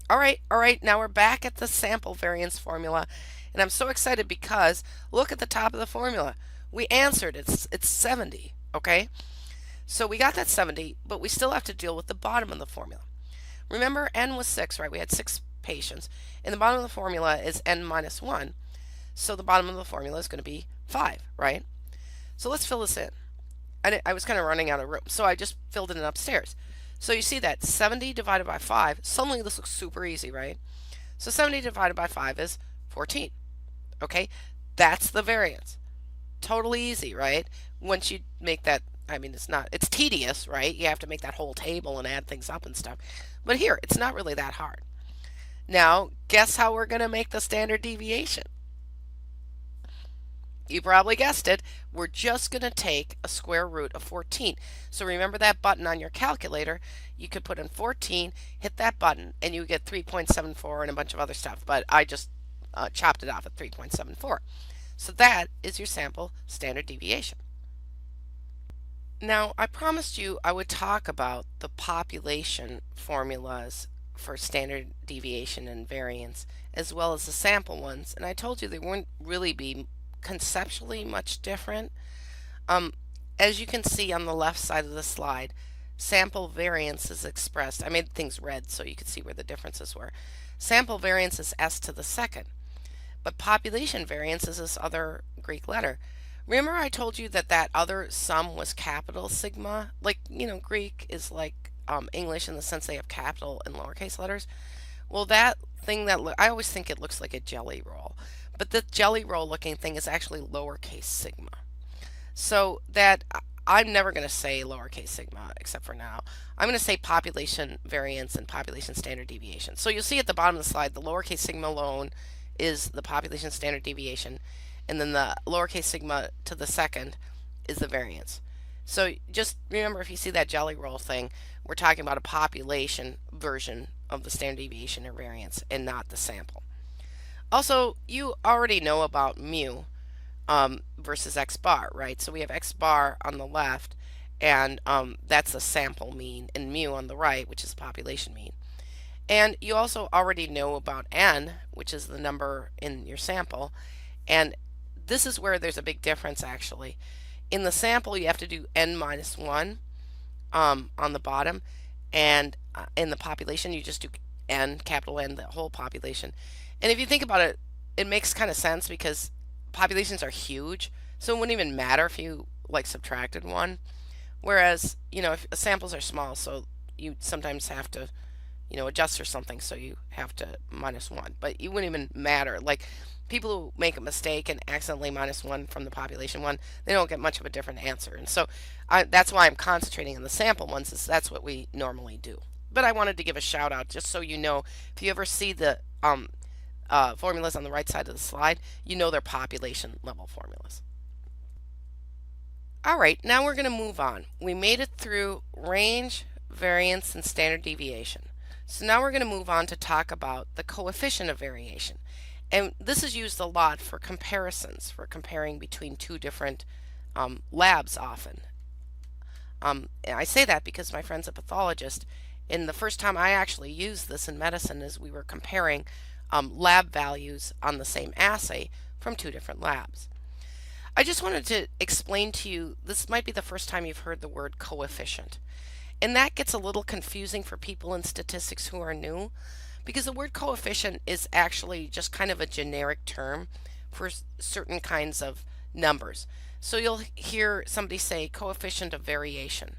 All right, now we're back at the sample variance formula, and I'm so excited because look at the top of the formula. We answered it's 70, okay? So we got that 70, but we still have to deal with the bottom of the formula. Remember, n was 6, right? We had 6 patients. And the bottom of the formula is n minus 1. So the bottom of the formula is going to be 5, right? So let's fill this in. I was kind of running out of room, so I just filled it in upstairs. So you see that 70 divided by 5, suddenly this looks super easy, right? So 70 divided by 5 is 14. Okay, that's the variance. Totally easy, right? Once you make that, I mean, it's tedious, right? You have to make that whole table and add things up and stuff. But here, it's not really that hard. Now, guess how we're going to make the standard deviation? You probably guessed it. We're just going to take a square root of 14. So remember that button on your calculator. You could put in 14, hit that button, and you get 3.74 and a bunch of other stuff. But I just chopped it off at 3.74. So that is your sample standard deviation. Now, I promised you I would talk about the population formulas for standard deviation and variance, as well as the sample ones. And I told you they wouldn't really be conceptually much different. Um, as you can see on the left side of the slide, sample variance is expressed. I made things red so you could see where the differences were. Sample variance is s to the second, but population variance is this other Greek letter. Remember I told you that that other sum was capital sigma? Like, Greek is like English in the sense they have capital and lowercase letters. Well, that thing I always think it looks like a jelly roll, but the jelly roll looking thing is actually lowercase sigma. So that I'm never going to say lowercase sigma except for now. I'm going to say population variance and population standard deviation. So you'll see at the bottom of the slide the lowercase sigma alone is the population standard deviation, and then the lowercase sigma to the second is the variance. So just remember, if you see that jelly roll thing, we're talking about a population version of the standard deviation or variance and not the sample. Also, you already know about mu versus x bar, right? So we have x bar on the left, and that's a sample mean, and mu on the right, which is the population mean. And you also already know about n, which is the number in your sample, and this is where there's a big difference actually. In the sample, you have to do n minus 1 on the bottom, and in the population, you just do n, capital N, the whole population. And if you think about it, it makes kind of sense because populations are huge, so it wouldn't even matter if you like subtracted one. Whereas, if samples are small, so you sometimes have to, adjust or something, so you have to minus 1. But it wouldn't even matter. Like, people who make a mistake and accidentally minus 1 from the population one, they don't get much of a different answer. And so that's why I'm concentrating on the sample ones, is that's what we normally do. But I wanted to give a shout out just so you know, if you ever see the formulas on the right side of the slide, you know they're population level formulas. All right, now we're going to move on. We made it through range, variance, and standard deviation. So now we're going to move on to talk about the coefficient of variation. And this is used a lot for comparisons, for comparing between two different labs often. And I say that because my friend's a pathologist, and the first time I actually used this in medicine is we were comparing lab values on the same assay from two different labs. I just wanted to explain to you, this might be the first time you've heard the word coefficient. And that gets a little confusing for people in statistics who are new, because the word coefficient is actually just kind of a generic term for certain kinds of numbers. So you'll hear somebody say coefficient of variation,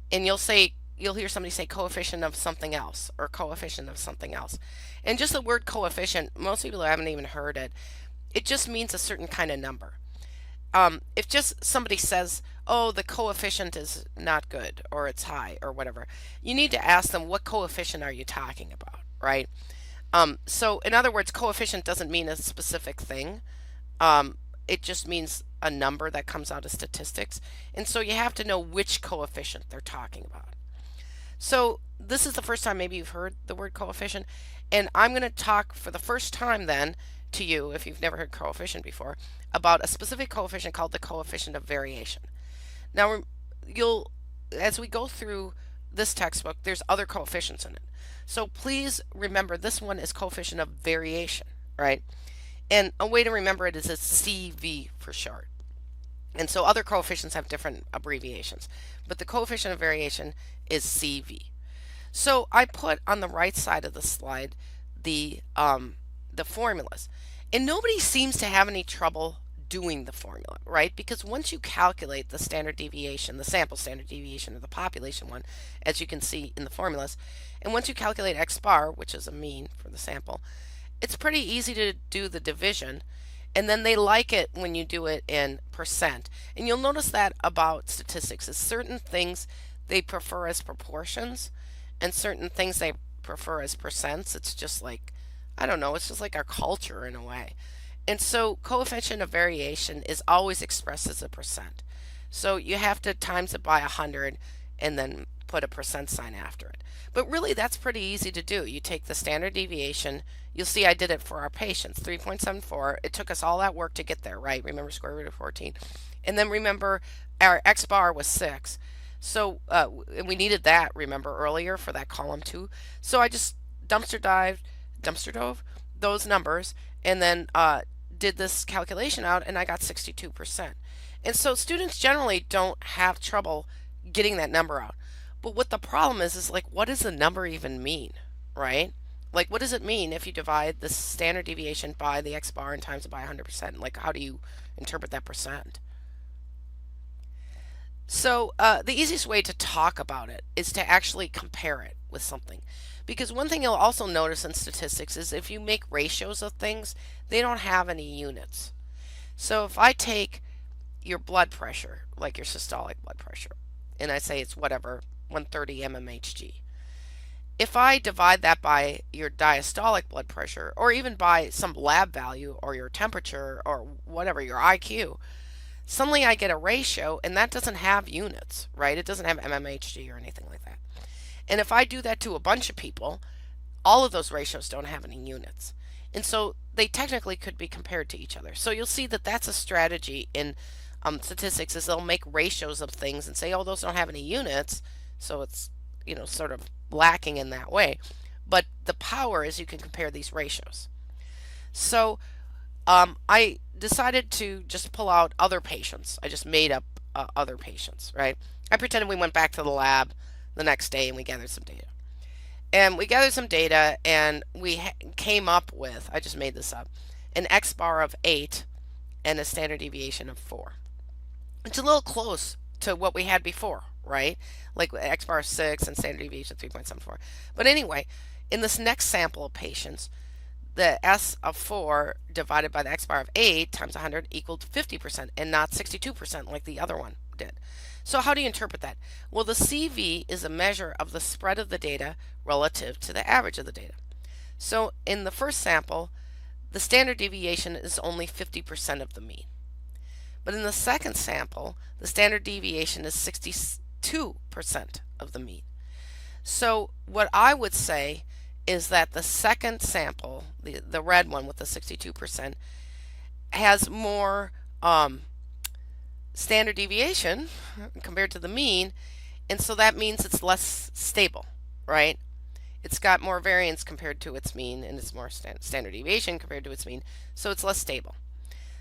and you'll hear somebody say coefficient of something else or coefficient of something else. And just the word coefficient, most people haven't even heard it. It just means a certain kind of number. If just somebody says, oh, the coefficient is not good or it's high or whatever, you need to ask them, what coefficient are you talking about, right? So in other words, coefficient doesn't mean a specific thing. It just means a number that comes out of statistics. And so you have to know which coefficient they're talking about. So this is the first time maybe you've heard the word coefficient, and I'm going to talk for the first time then to you, if you've never heard coefficient before, about a specific coefficient called the coefficient of variation. Now, as we go through this textbook, there's other coefficients in it. So please remember this one is coefficient of variation, right? And a way to remember it is a CV for short. And so other coefficients have different abbreviations, but the coefficient of variation is CV. So I put on the right side of the slide the formulas, and nobody seems to have any trouble doing the formula, right? Because once you calculate the standard deviation, the sample standard deviation of the population one, as you can see in the formulas, and once you calculate x bar, which is a mean for the sample, it's pretty easy to do the division. And then they like it when you do it in percent. And you'll notice that about statistics is certain things they prefer as proportions and certain things they prefer as percents. It's just like, I don't know, it's just like our culture in a way. And so coefficient of variation is always expressed as a percent. So you have to times it by 100 and then put a percent sign after it. But really that's pretty easy to do. You take the standard deviation. You'll see I did it for our patients, 3.74. It took us all that work to get there, right? Remember square root of 14. And then remember our x bar was 6. So we needed that, remember, earlier for that column 2. So I just dumpster dove those numbers and then did this calculation out and I got 62%. And so students generally don't have trouble getting that number out. But what the problem is like, what does the number even mean, right? Like, what does it mean if you divide the standard deviation by the x bar and times it by 100%? Like, how do you interpret that percent? So the easiest way to talk about it is to actually compare it with something. Because one thing you'll also notice in statistics is if you make ratios of things, they don't have any units. So if I take your blood pressure, like your systolic blood pressure, and I say it's whatever, 130 mmHg. If I divide that by your diastolic blood pressure, or even by some lab value, or your temperature, or whatever, your IQ, suddenly I get a ratio, and that doesn't have units, right? It doesn't have mmHg or anything like that. And if I do that to a bunch of people, all of those ratios don't have any units. And so they technically could be compared to each other. So you'll see that that's a strategy in statistics is they'll make ratios of things and say, oh, those don't have any units. So it's, sort of lacking in that way. But the power is you can compare these ratios. So I decided to just pull out other patients. I just made up other patients, right? I pretended we went back to the lab the next day and we gathered some data. And we gathered some data and we came up with, I just made this up, an x bar of 8 and a standard deviation of 4. It's a little close to what we had before, right? Like x bar of 6 and standard deviation of 3.74. But anyway, in this next sample of patients, the S of 4 divided by the x bar of 8 times 100 equaled 50% and not 62% like the other one did. So how do you interpret that? Well, the CV is a measure of the spread of the data relative to the average of the data. So in the first sample, the standard deviation is only 50% of the mean. But in the second sample, the standard deviation is 62% of the mean. So what I would say is that the second sample, the red one with the 62%, has more standard deviation compared to the mean, and so that means it's less stable, right? It's got more variance compared to its mean, and it's more standard deviation compared to its mean, so it's less stable.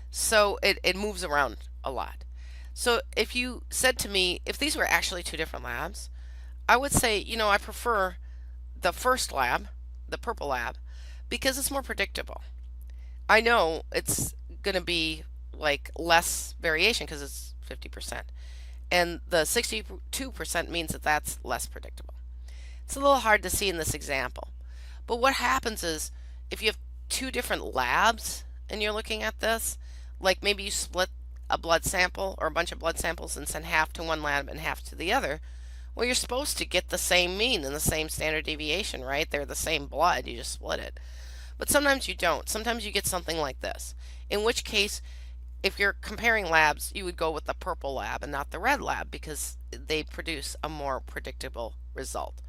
So it moves around a lot. So if you said to me, if these were actually two different labs, I would say, I prefer the first lab, the purple lab, because it's more predictable. I know it's going to be like less variation because it's 50%. And the 62% means that that's less predictable. It's a little hard to see in this example. But what happens is if you have two different labs and you're looking at this, like maybe you split a blood sample or a bunch of blood samples and send half to one lab and half to the other, well, you're supposed to get the same mean and the same standard deviation, right? They're the same blood, you just split it. But sometimes you don't. Sometimes you get something like this, in which case, if you're comparing labs, you would go with the purple lab and not the red lab because they produce a more predictable result.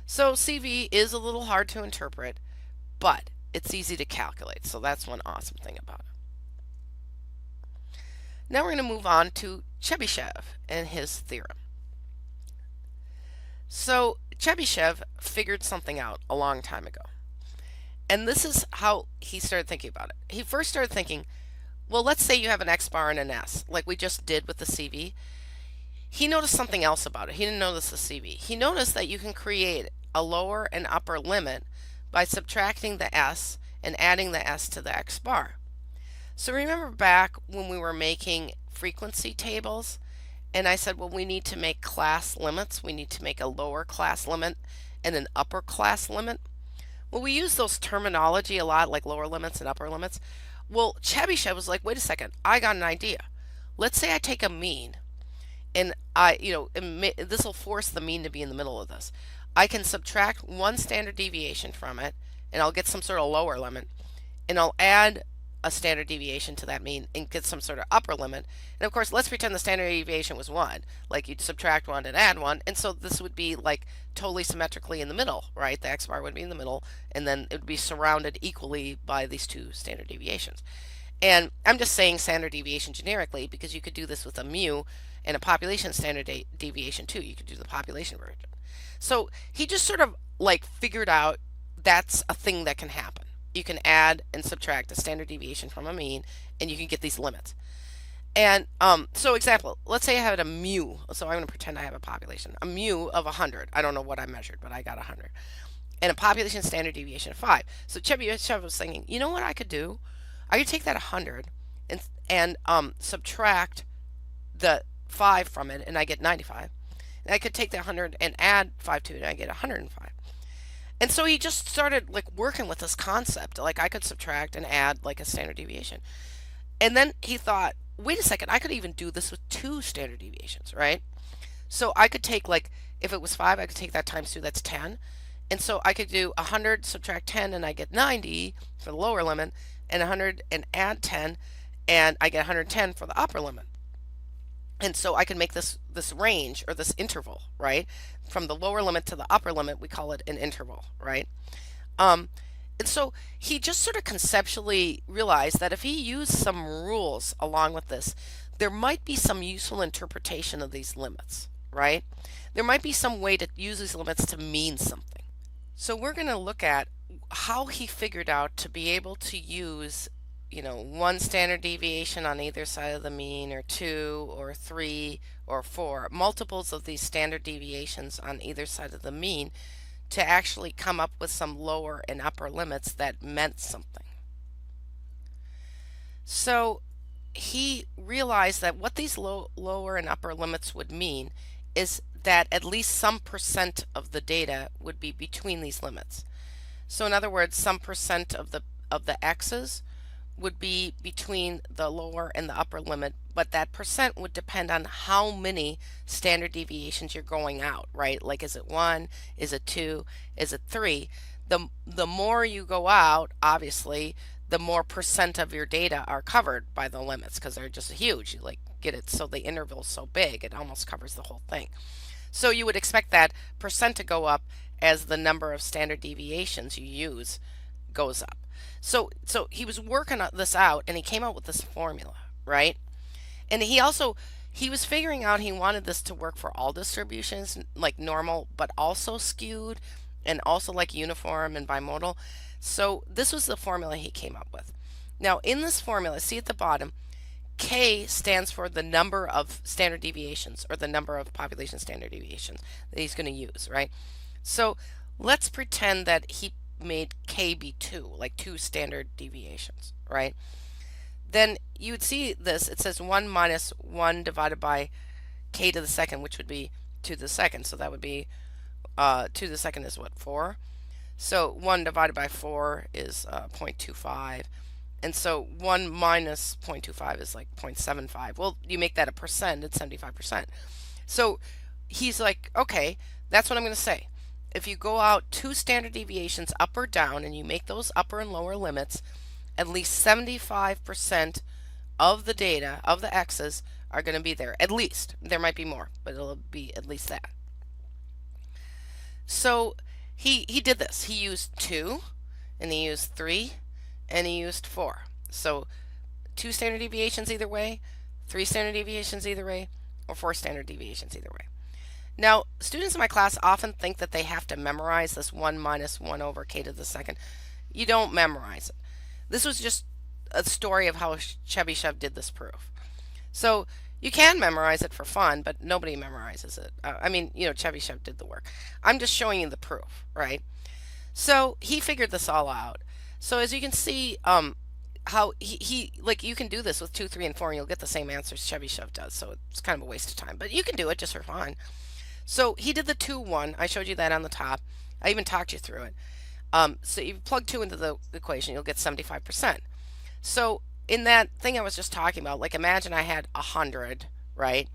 So CV is a little hard to interpret, but it's easy to calculate. So that's one awesome thing about it. Now we're going to move on to Chebyshev and his theorem. So Chebyshev figured something out a long time ago. And this is how he started thinking about it. He first started thinking, Well, let's say you have an X bar and an S, like we just did with the CV. He noticed something else about it. He didn't notice the CV. He noticed that you can create a lower and upper limit by subtracting the S and adding the S to the X bar. So remember back when we were making frequency tables and I said, well, we need to make class limits. We need to make a lower class limit and an upper class limit. Well, we use those terminology a lot, like lower limits and upper limits. Well, Chebyshev was like, wait a second, I got an idea. Let's say I take a mean and this will force the mean to be in the middle of this. I can subtract one standard deviation from it and I'll get some sort of lower limit and I'll add a standard deviation to that mean and get some sort of upper limit. And of course, let's pretend the standard deviation was 1. Like you'd subtract 1 and add 1. And so this would be like totally symmetrically in the middle, right? The X bar would be in the middle and then it would be surrounded equally by these two standard deviations. And I'm just saying standard deviation generically because you could do this with a mu and a population standard deviation too. You could do the population version. So he just sort of like figured out that's a thing that can happen. You can add and subtract a standard deviation from a mean and you can get these limits. And so example, let's say I had a mu. So I'm going to pretend I have a population. A mu of 100. I don't know what I measured, but I got 100. And a population standard deviation of 5. So Chebyshev was thinking, you know what I could do? I could take that 100 and subtract the 5 from it and I get 95. And I could take that 100 and add 5 to it and I get 105. And so he just started like working with this concept. Like I could subtract and add like a standard deviation. And then he thought, wait a second, I could even do this with 2 standard deviations, right? So I could take like, if it was 5, I could take that times 2, that's 10. And so I could do 100 subtract 10 and I get 90 for the lower limit and 100 and add 10 and I get 110 for the upper limit. And so I can make this range or this interval, right? From the lower limit to the upper limit, we call it an interval, right? And so he just sort of conceptually realized that if he used some rules along with this, there might be some useful interpretation of these limits, right? There might be some way to use these limits to mean something. So we're going to look at how he figured out to be able to use 1 standard deviation on either side of the mean, or 2, or 3, or 4, multiples of these standard deviations on either side of the mean to actually come up with some lower and upper limits that meant something. So he realized that what these lower and upper limits would mean is that at least some percent of the data would be between these limits. So in other words, some percent of the x's would be between the lower and the upper limit, but that percent would depend on how many standard deviations you're going out, right? Like, is it 1? Is it 2? Is it 3? The more you go out, obviously, the more percent of your data are covered by the limits because they're just huge. You like get it so the interval's so big it almost covers the whole thing. So you would expect that percent to go up as the number of standard deviations you use goes up. So he was working this out and he came out with this formula, right? And he was figuring out he wanted this to work for all distributions, like normal, but also skewed and also like uniform and bimodal. So this was the formula he came up with. Now in this formula, see at the bottom, K stands for the number of standard deviations or the number of population standard deviations that he's going to use, right? So let's pretend that he made K be 2, like 2 standard deviations, right? Then you would see this, it says 1 minus 1 divided by K to the second, which would be 2 to the second. So that would be 2 to the second is what, 4? So 1 divided by 4 is 0.25. And so 1 minus 0.25 is like 0.75. Well, you make that a percent, it's 75%. So he's like, okay, that's what I'm going to say. If you go out 2 standard deviations up or down and you make those upper and lower limits, at least 75% of the data, of the x's, are going to be there. At least. There might be more, but it'll be at least that. So he did this. He used 2, and he used 3, and he used 4. So 2 standard deviations either way, 3 standard deviations either way, or 4 standard deviations either way. Now, students in my class often think that they have to memorize this 1 minus 1 over K to the second. You don't memorize it. This was just a story of how Chebyshev did this proof. So you can memorize it for fun, but nobody memorizes it. I mean, Chebyshev did the work. I'm just showing you the proof, right? So he figured this all out. So as you can see, how he like you can do this with 2, 3, and 4, and you'll get the same answers Chebyshev does. So it's kind of a waste of time, but you can do it just for fun. So he did the 2, 1. I showed you that on the top. I even talked you through it. So you plug 2 into the equation, you'll get 75%. So in that thing I was just talking about, like imagine I had 100, right?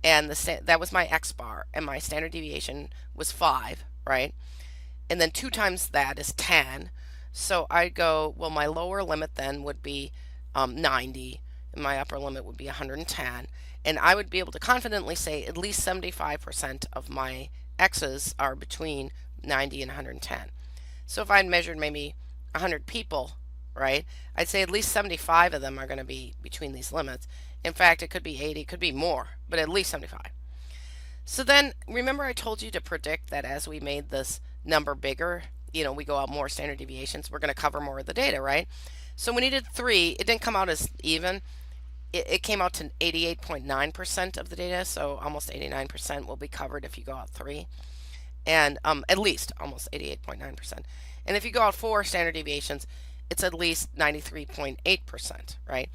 And that was my X bar, and my standard deviation was 5, right? And then 2 times that is 10. So I go, well, my lower limit then would be 90, and my upper limit would be 110. And I would be able to confidently say at least 75% of my X's are between 90 and 110. So if I had measured maybe 100 people, right, I'd say at least 75 of them are going to be between these limits. In fact, it could be 80, it could be more, but at least 75. So then remember I told you to predict that as we made this number bigger, we go out more standard deviations, we're going to cover more of the data, right? So when he did 3, it didn't come out as even. It came out to 88.9% of the data, so almost 89% will be covered if you go out 3. And at least almost 88.9%. And if you go out 4 standard deviations, it's at least 93.8%, right?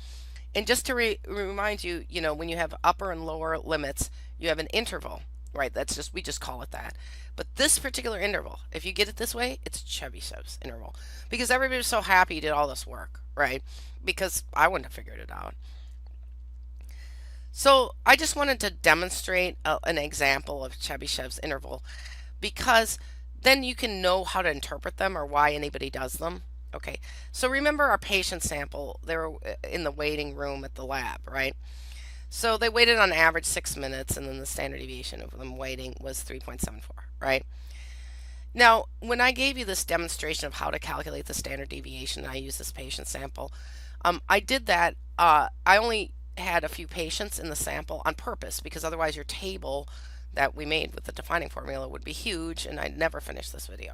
And just to remind you, when you have upper and lower limits, you have an interval, right? We just call it that. But this particular interval, if you get it this way, it's Chebyshev's interval. Because everybody's so happy you did all this work, right? Because I wouldn't have figured it out. So I just wanted to demonstrate an example of Chebyshev's interval, because then you can know how to interpret them or why anybody does them. Okay, so remember our patient sample, they were in the waiting room at the lab, right? So they waited on average 6 minutes, and then the standard deviation of them waiting was 3.74, right? Now, when I gave you this demonstration of how to calculate the standard deviation, I used this patient sample. I did that, I only had a few patients in the sample on purpose, because otherwise your table that we made with the defining formula would be huge, and I'd never finish this video.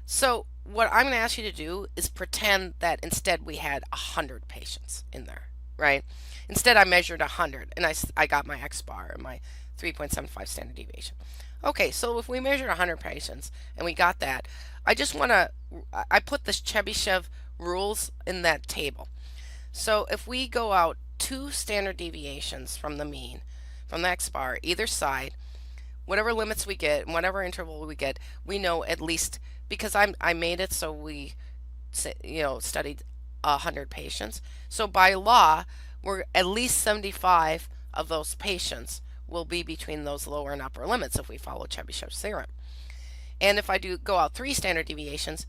So what I'm going to ask you to do is pretend that instead we had 100 patients in there, right? Instead I measured 100, and I got my X bar and my 3.75 standard deviation. Okay, so if we measured 100 patients and we got that, I put the Chebyshev rules in that table. So if we go out 2 standard deviations from the mean, from the X bar, either side, whatever limits we get and whatever interval we get, we know at least, because I made it so we studied 100 patients. So by law, we're at least 75 of those patients will be between those lower and upper limits if we follow Chebyshev's theorem. And if I do go out 3 standard deviations,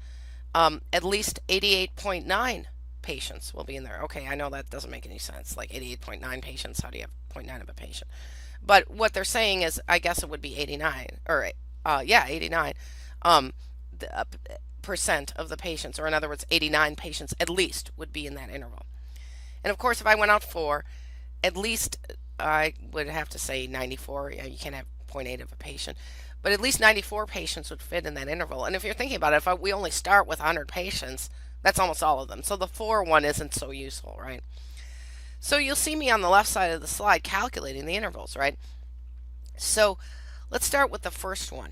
at least 88.9 patients will be in there. Okay, I know that doesn't make any sense. Like 88.9 patients, how do you have 0.9 of a patient? But what they're saying is, I guess it would be 89, or 89 percent of the patients, or in other words, 89 patients at least would be in that interval. And of course, if I went out 4, at least I would have to say 94. You can't have 0.8 of a patient, but at least 94 patients would fit in that interval. And if you're thinking about it, if we only start with 100 patients, that's almost all of them. So the 4 one isn't so useful, right? So you'll see me on the left side of the slide calculating the intervals, right? So let's start with the first one.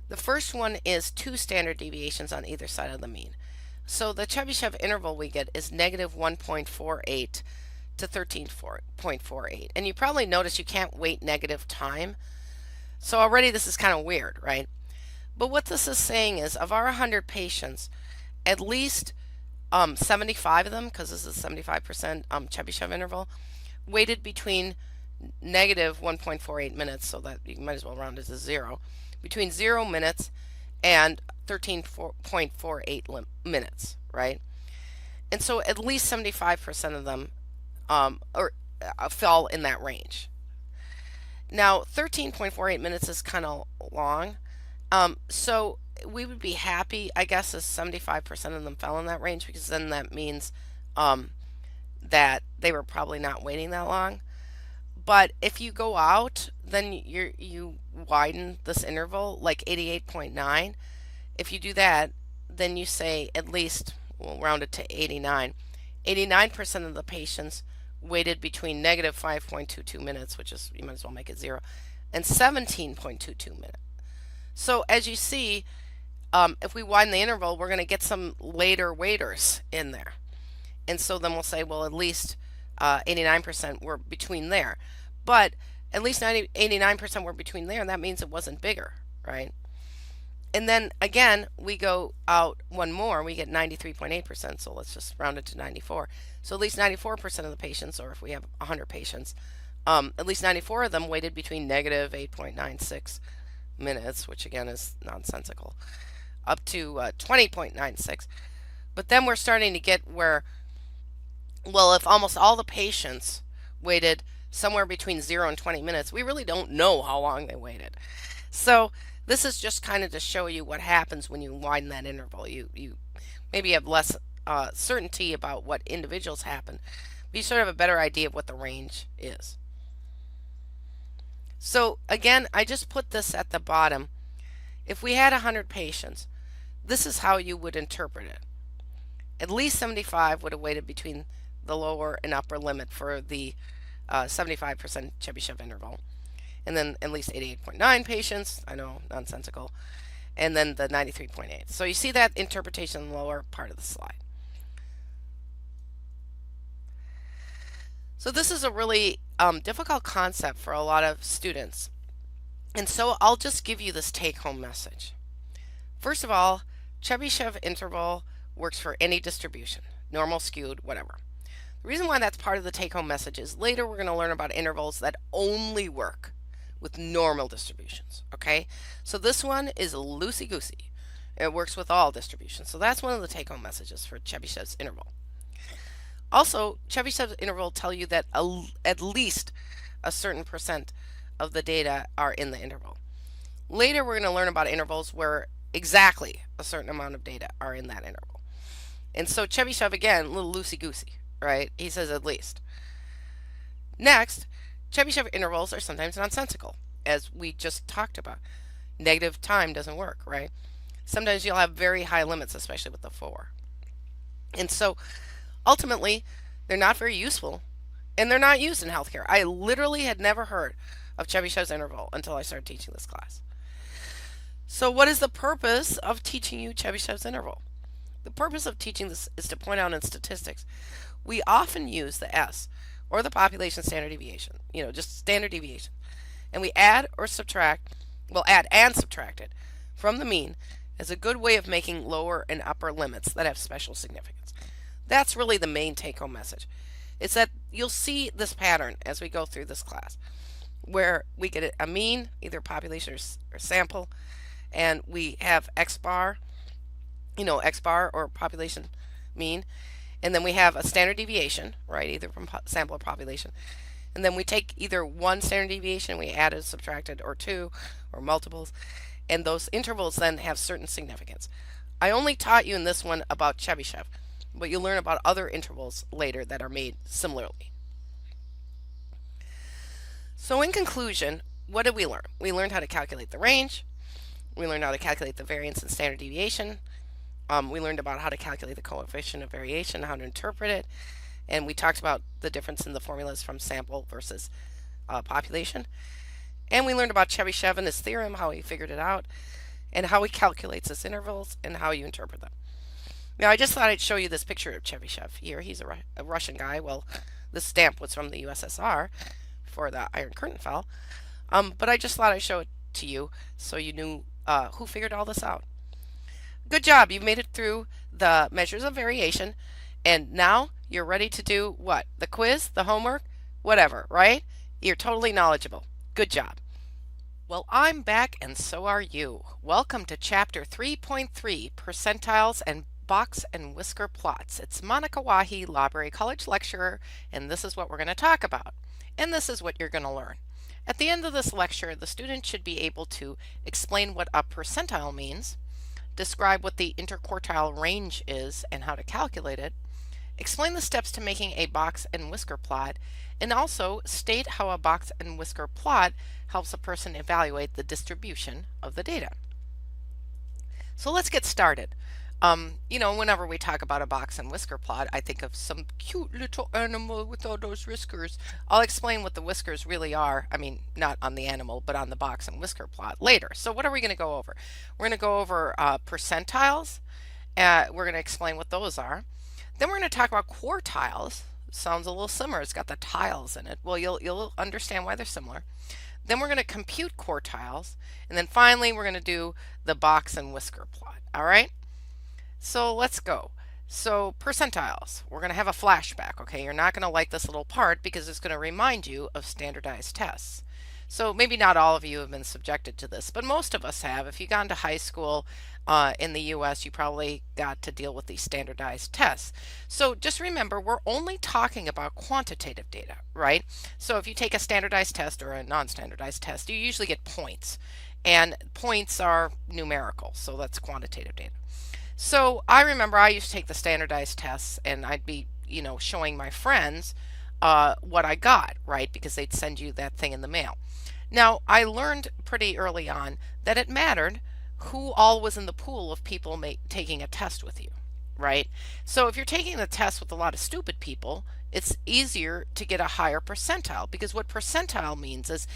The first one is 2 standard deviations on either side of the mean. So the Chebyshev interval we get is negative 1.48 to 13.48. And you probably notice you can't weight negative time. So already this is kind of weird, right? But what this is saying is, of our 100 patients, at least 75 of them, because this is 75% Chebyshev interval, weighted between negative 1.48 minutes, so that you might as well round it to 0, between 0 minutes and 13.48 minutes, right? And so at least 75% of them fell in that range. Now 13.48 minutes is kind of long, so we would be happy, I guess, if 75% of them fell in that range, because then that means that they were probably not waiting that long. But if you go out, then you widen this interval, like 88.9. If you do that, then you say at least, we'll round it to 89. 89% of the patients waited between negative 5.22 minutes, which is, you might as well make it 0, and 17.22 minutes. So as you see, if we widen the interval, we're going to get some later waiters in there. And so then we'll say, well, at least 89% were between there. But at least 89% were between there, and that means it wasn't bigger, right? And then again, we go out one more, we get 93.8%, so let's just round it to 94. So at least 94% of the patients, or if we have 100 patients, at least 94 of them waited between negative 8.96 minutes, which again is nonsensical, up to 20.96. But then we're starting to get where, well, if almost all the patients waited somewhere between 0 and 20 minutes, we really don't know how long they waited. So this is just kind of to show you what happens when you widen that interval. You maybe have less certainty about what individuals happen, but you sort of have a better idea of what the range is. So again, I just put this at the bottom. If we had 100 patients, this is how you would interpret it. At least 75 would have waited between the lower and upper limit for the 75% Chebyshev interval. And then at least 88.9 patients, I know, nonsensical, and then the 93.8. So you see that interpretation in the lower part of the slide. So this is a really difficult concept for a lot of students. And so I'll just give you this take-home message. First of all, Chebyshev interval works for any distribution, normal, skewed, whatever. The reason why that's part of the take-home message is later we're going to learn about intervals that only work with normal distributions, okay? So this one is loosey-goosey. It works with all distributions. So that's one of the take-home messages for Chebyshev's interval. Also, Chebyshev's interval will tell you that at least a certain percent of the data are in the interval. Later we're going to learn about intervals where exactly a certain amount of data are in that interval. And so Chebyshev, again, a little loosey-goosey, right? He says at least. Next, Chebyshev intervals are sometimes nonsensical, as we just talked about. Negative time doesn't work, right? Sometimes you'll have very high limits, especially with the 4. And so ultimately, they're not very useful, and they're not used in healthcare. I literally had never heard of Chebyshev's interval until I started teaching this class. So what is the purpose of teaching you Chebyshev's interval? The purpose of teaching this is to point out in statistics, we often use the S, or the population standard deviation, just standard deviation. And we add or subtract, add and subtract it from the mean as a good way of making lower and upper limits that have special significance. That's really the main take-home message. It's that you'll see this pattern as we go through this class, where we get a mean, either population or sample, and we have X bar, X bar or population mean, and then we have a standard deviation, right, either from sample or population. And then we take either one standard deviation, we add it, subtract it, or 2, or multiples, and those intervals then have certain significance. I only taught you in this one about Chebyshev, but you'll learn about other intervals later that are made similarly. So in conclusion, what did we learn? We learned how to calculate the range. We learned how to calculate the variance and standard deviation. We learned about how to calculate the coefficient of variation, how to interpret it, and we talked about the difference in the formulas from sample versus population. And we learned about Chebyshev and his theorem, how he figured it out, and how he calculates his intervals, and how you interpret them. Now, I just thought I'd show you this picture of Chebyshev here. He's a Russian guy. Well, this stamp was from the USSR before the Iron Curtain fell. But I just thought I'd show it to you so you knew who figured all this out. Good job. You've made it through the measures of variation. And now you're ready to do what? The quiz, the homework, whatever, right? You're totally knowledgeable. Good job. Well, I'm back and so are you. Welcome to Chapter 3.3, Percentiles and Box and Whisker Plots. It's Monika Wahi, Library College lecturer, and this is what we're going to talk about. And this is what you're going to learn. At the end of this lecture, the student should be able to explain what a percentile means, describe what the interquartile range is and how to calculate it, explain the steps to making a box and whisker plot, and also state how a box and whisker plot helps a person evaluate the distribution of the data. So let's get started. Whenever we talk about a box and whisker plot, I think of some cute little animal with all those whiskers. I'll explain what the whiskers really are. I mean, not on the animal, but on the box and whisker plot later. So what are we going to go over? We're going to go over percentiles. We're going to explain what those are. Then we're going to talk about quartiles. Sounds a little similar. It's got the tiles in it. Well, you'll understand why they're similar. Then we're going to compute quartiles, and then finally we're going to do the box and whisker plot. All right? So let's go. So percentiles, we're going to have a flashback, okay? You're not going to like this little part because it's going to remind you of standardized tests. So maybe not all of you have been subjected to this, but most of us have. If you've gone to high school in the US, you probably got to deal with these standardized tests. So just remember, we're only talking about quantitative data, right? So if you take a standardized test or a non-standardized test, you usually get points. And points are numerical, so that's quantitative data. So I remember I used to take the standardized tests and I'd be, showing my friends what I got, right? Because they'd send you that thing in the mail. Now, I learned pretty early on that it mattered who all was in the pool of people taking a test with you, right? So if you're taking the test with a lot of stupid people, it's easier to get a higher percentile because what percentile means is,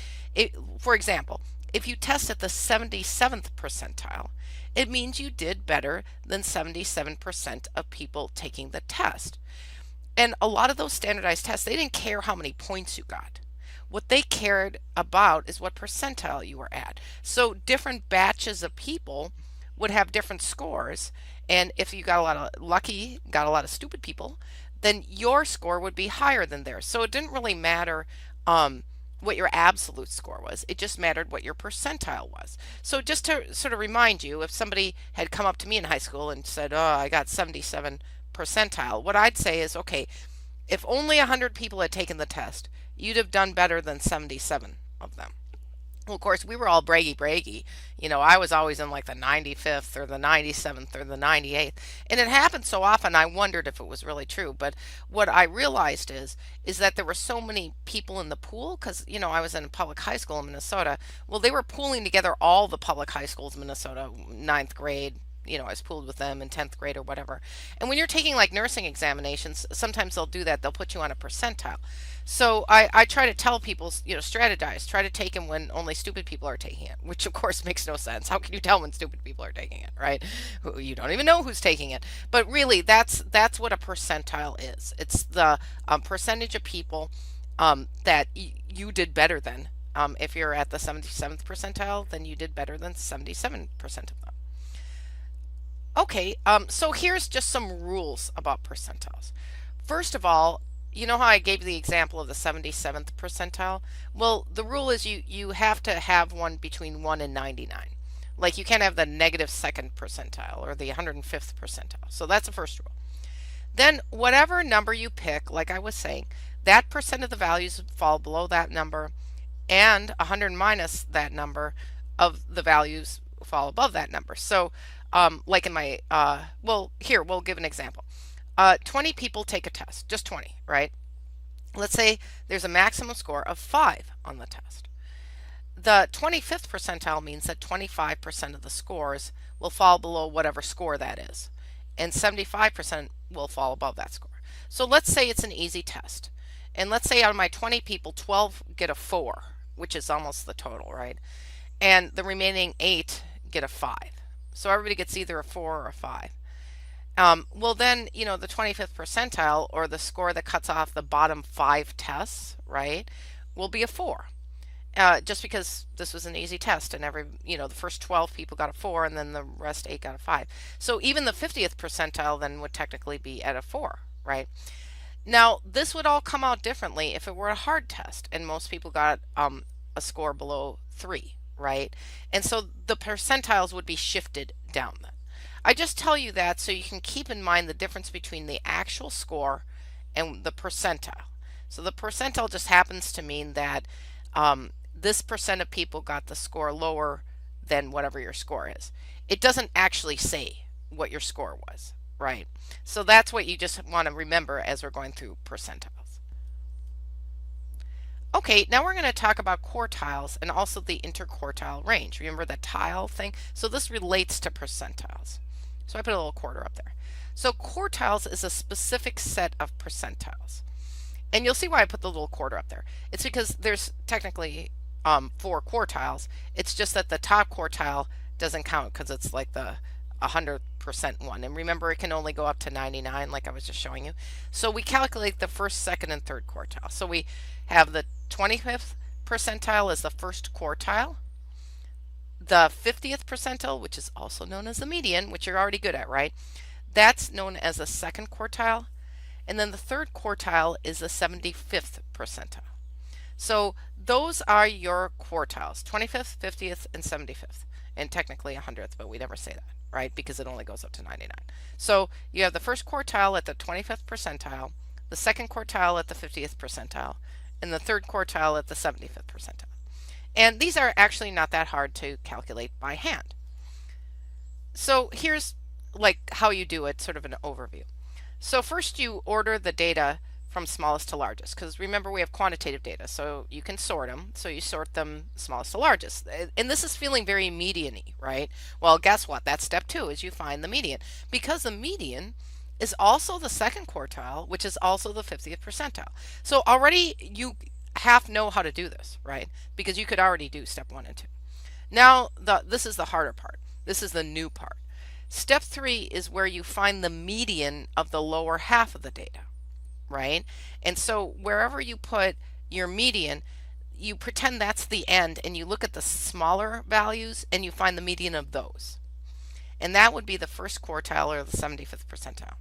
for example, if you test at the 77th percentile, it means you did better than 77% of people taking the test. And a lot of those standardized tests, they didn't care how many points you got. What they cared about is what percentile you were at. So different batches of people would have different scores. And if you got a lot of lucky, got a lot of stupid people, then your score would be higher than theirs. So it didn't really matter what your absolute score was. It just mattered what your percentile was. So just to sort of remind you, if somebody had come up to me in high school and said, "Oh, I got 77 percentile," what I'd say is, okay, if only 100 people had taken the test, you'd have done better than 77 of them. Well, of course, we were all braggy. I was always in like the 95th or the 97th or the 98th. And it happened so often, I wondered if it was really true. But what I realized is that there were so many people in the pool because, I was in a public high school in Minnesota. Well, they were pooling together all the public high schools in Minnesota, ninth grade. I was pooled with them in 10th grade or whatever. And when you're taking like nursing examinations, sometimes they'll do that. They'll put you on a percentile. So I try to tell people, strategize. Try to take them when only stupid people are taking it, which of course makes no sense. How can you tell when stupid people are taking it, right? You don't even know who's taking it. But really, that's what a percentile is. It's the percentage of people that you did better than. If you're at the 77th percentile, then you did better than 77% of them. Okay, so here's just some rules about percentiles. First of all, you know how I gave you the example of the 77th percentile? Well, the rule is you have to have one between 1 and 99. Like you can't have the negative second percentile or the 105th percentile. So that's the first rule. Then whatever number you pick, like I was saying, that percent of the values fall below that number and 100 minus that number of the values fall above that number. So like in my, well, here, we'll give an example. 20 people take a test, just 20, right? Let's say there's a maximum score of 5 on the test. The 25th percentile means that 25% of the scores will fall below whatever score that is, and 75% will fall above that score. So let's say it's an easy test. And let's say out of my 20 people, 12 get a 4, which is almost the total, right? And the remaining 8 get a 5. So everybody gets either a 4 or a 5. Well, then, the 25th percentile, or the score that cuts off the bottom 5 tests, right, will be a 4. Just because this was an easy test and the first 12 people got a 4 and then the rest 8 got a 5. So even the 50th percentile then would technically be at a 4, right? Now, this would all come out differently if it were a hard test and most people got a score below 3, right? And so the percentiles would be shifted down then. I just tell you that so you can keep in mind the difference between the actual score and the percentile. So the percentile just happens to mean that this percent of people got the score lower than whatever your score is. It doesn't actually say what your score was, right? So that's what you just want to remember as we're going through percentiles. Okay, now we're going to talk about quartiles and also the interquartile range. Remember the tile thing? So this relates to percentiles. So I put a little quarter up there. So quartiles is a specific set of percentiles. And you'll see why I put the little quarter up there. It's because there's technically 4 quartiles. It's just that the top quartile doesn't count because it's like the 100% one. And remember, it can only go up to 99, like I was just showing you. So we calculate the first, second, and third quartile. So we have the 25th percentile as the first quartile, the 50th percentile, which is also known as the median, which you're already good at, right? That's known as the second quartile. And then the third quartile is the 75th percentile. So those are your quartiles, 25th, 50th, and 75th. And technically 100th, but we never say that, right? Because it only goes up to 99. So you have the first quartile at the 25th percentile, the second quartile at the 50th percentile, and the third quartile at the 75th percentile. And these are actually not that hard to calculate by hand. So here's like how you do it, sort of an overview. So first you order the data from smallest to largest, because remember we have quantitative data, so you can sort them. So you sort them smallest to largest. And this is feeling very median-y, right? Well, guess what? That's step 2, is you find the median. Because the median is also the second quartile, which is also the 50th percentile. So already you half know how to do this, right? Because you could already do step 1 and 2. Now, this is the harder part. This is the new part. Step 3 is where you find the median of the lower half of the data, right? And so wherever you put your median, you pretend that's the end and you look at the smaller values and you find the median of those. And that would be the first quartile or the 75th percentile.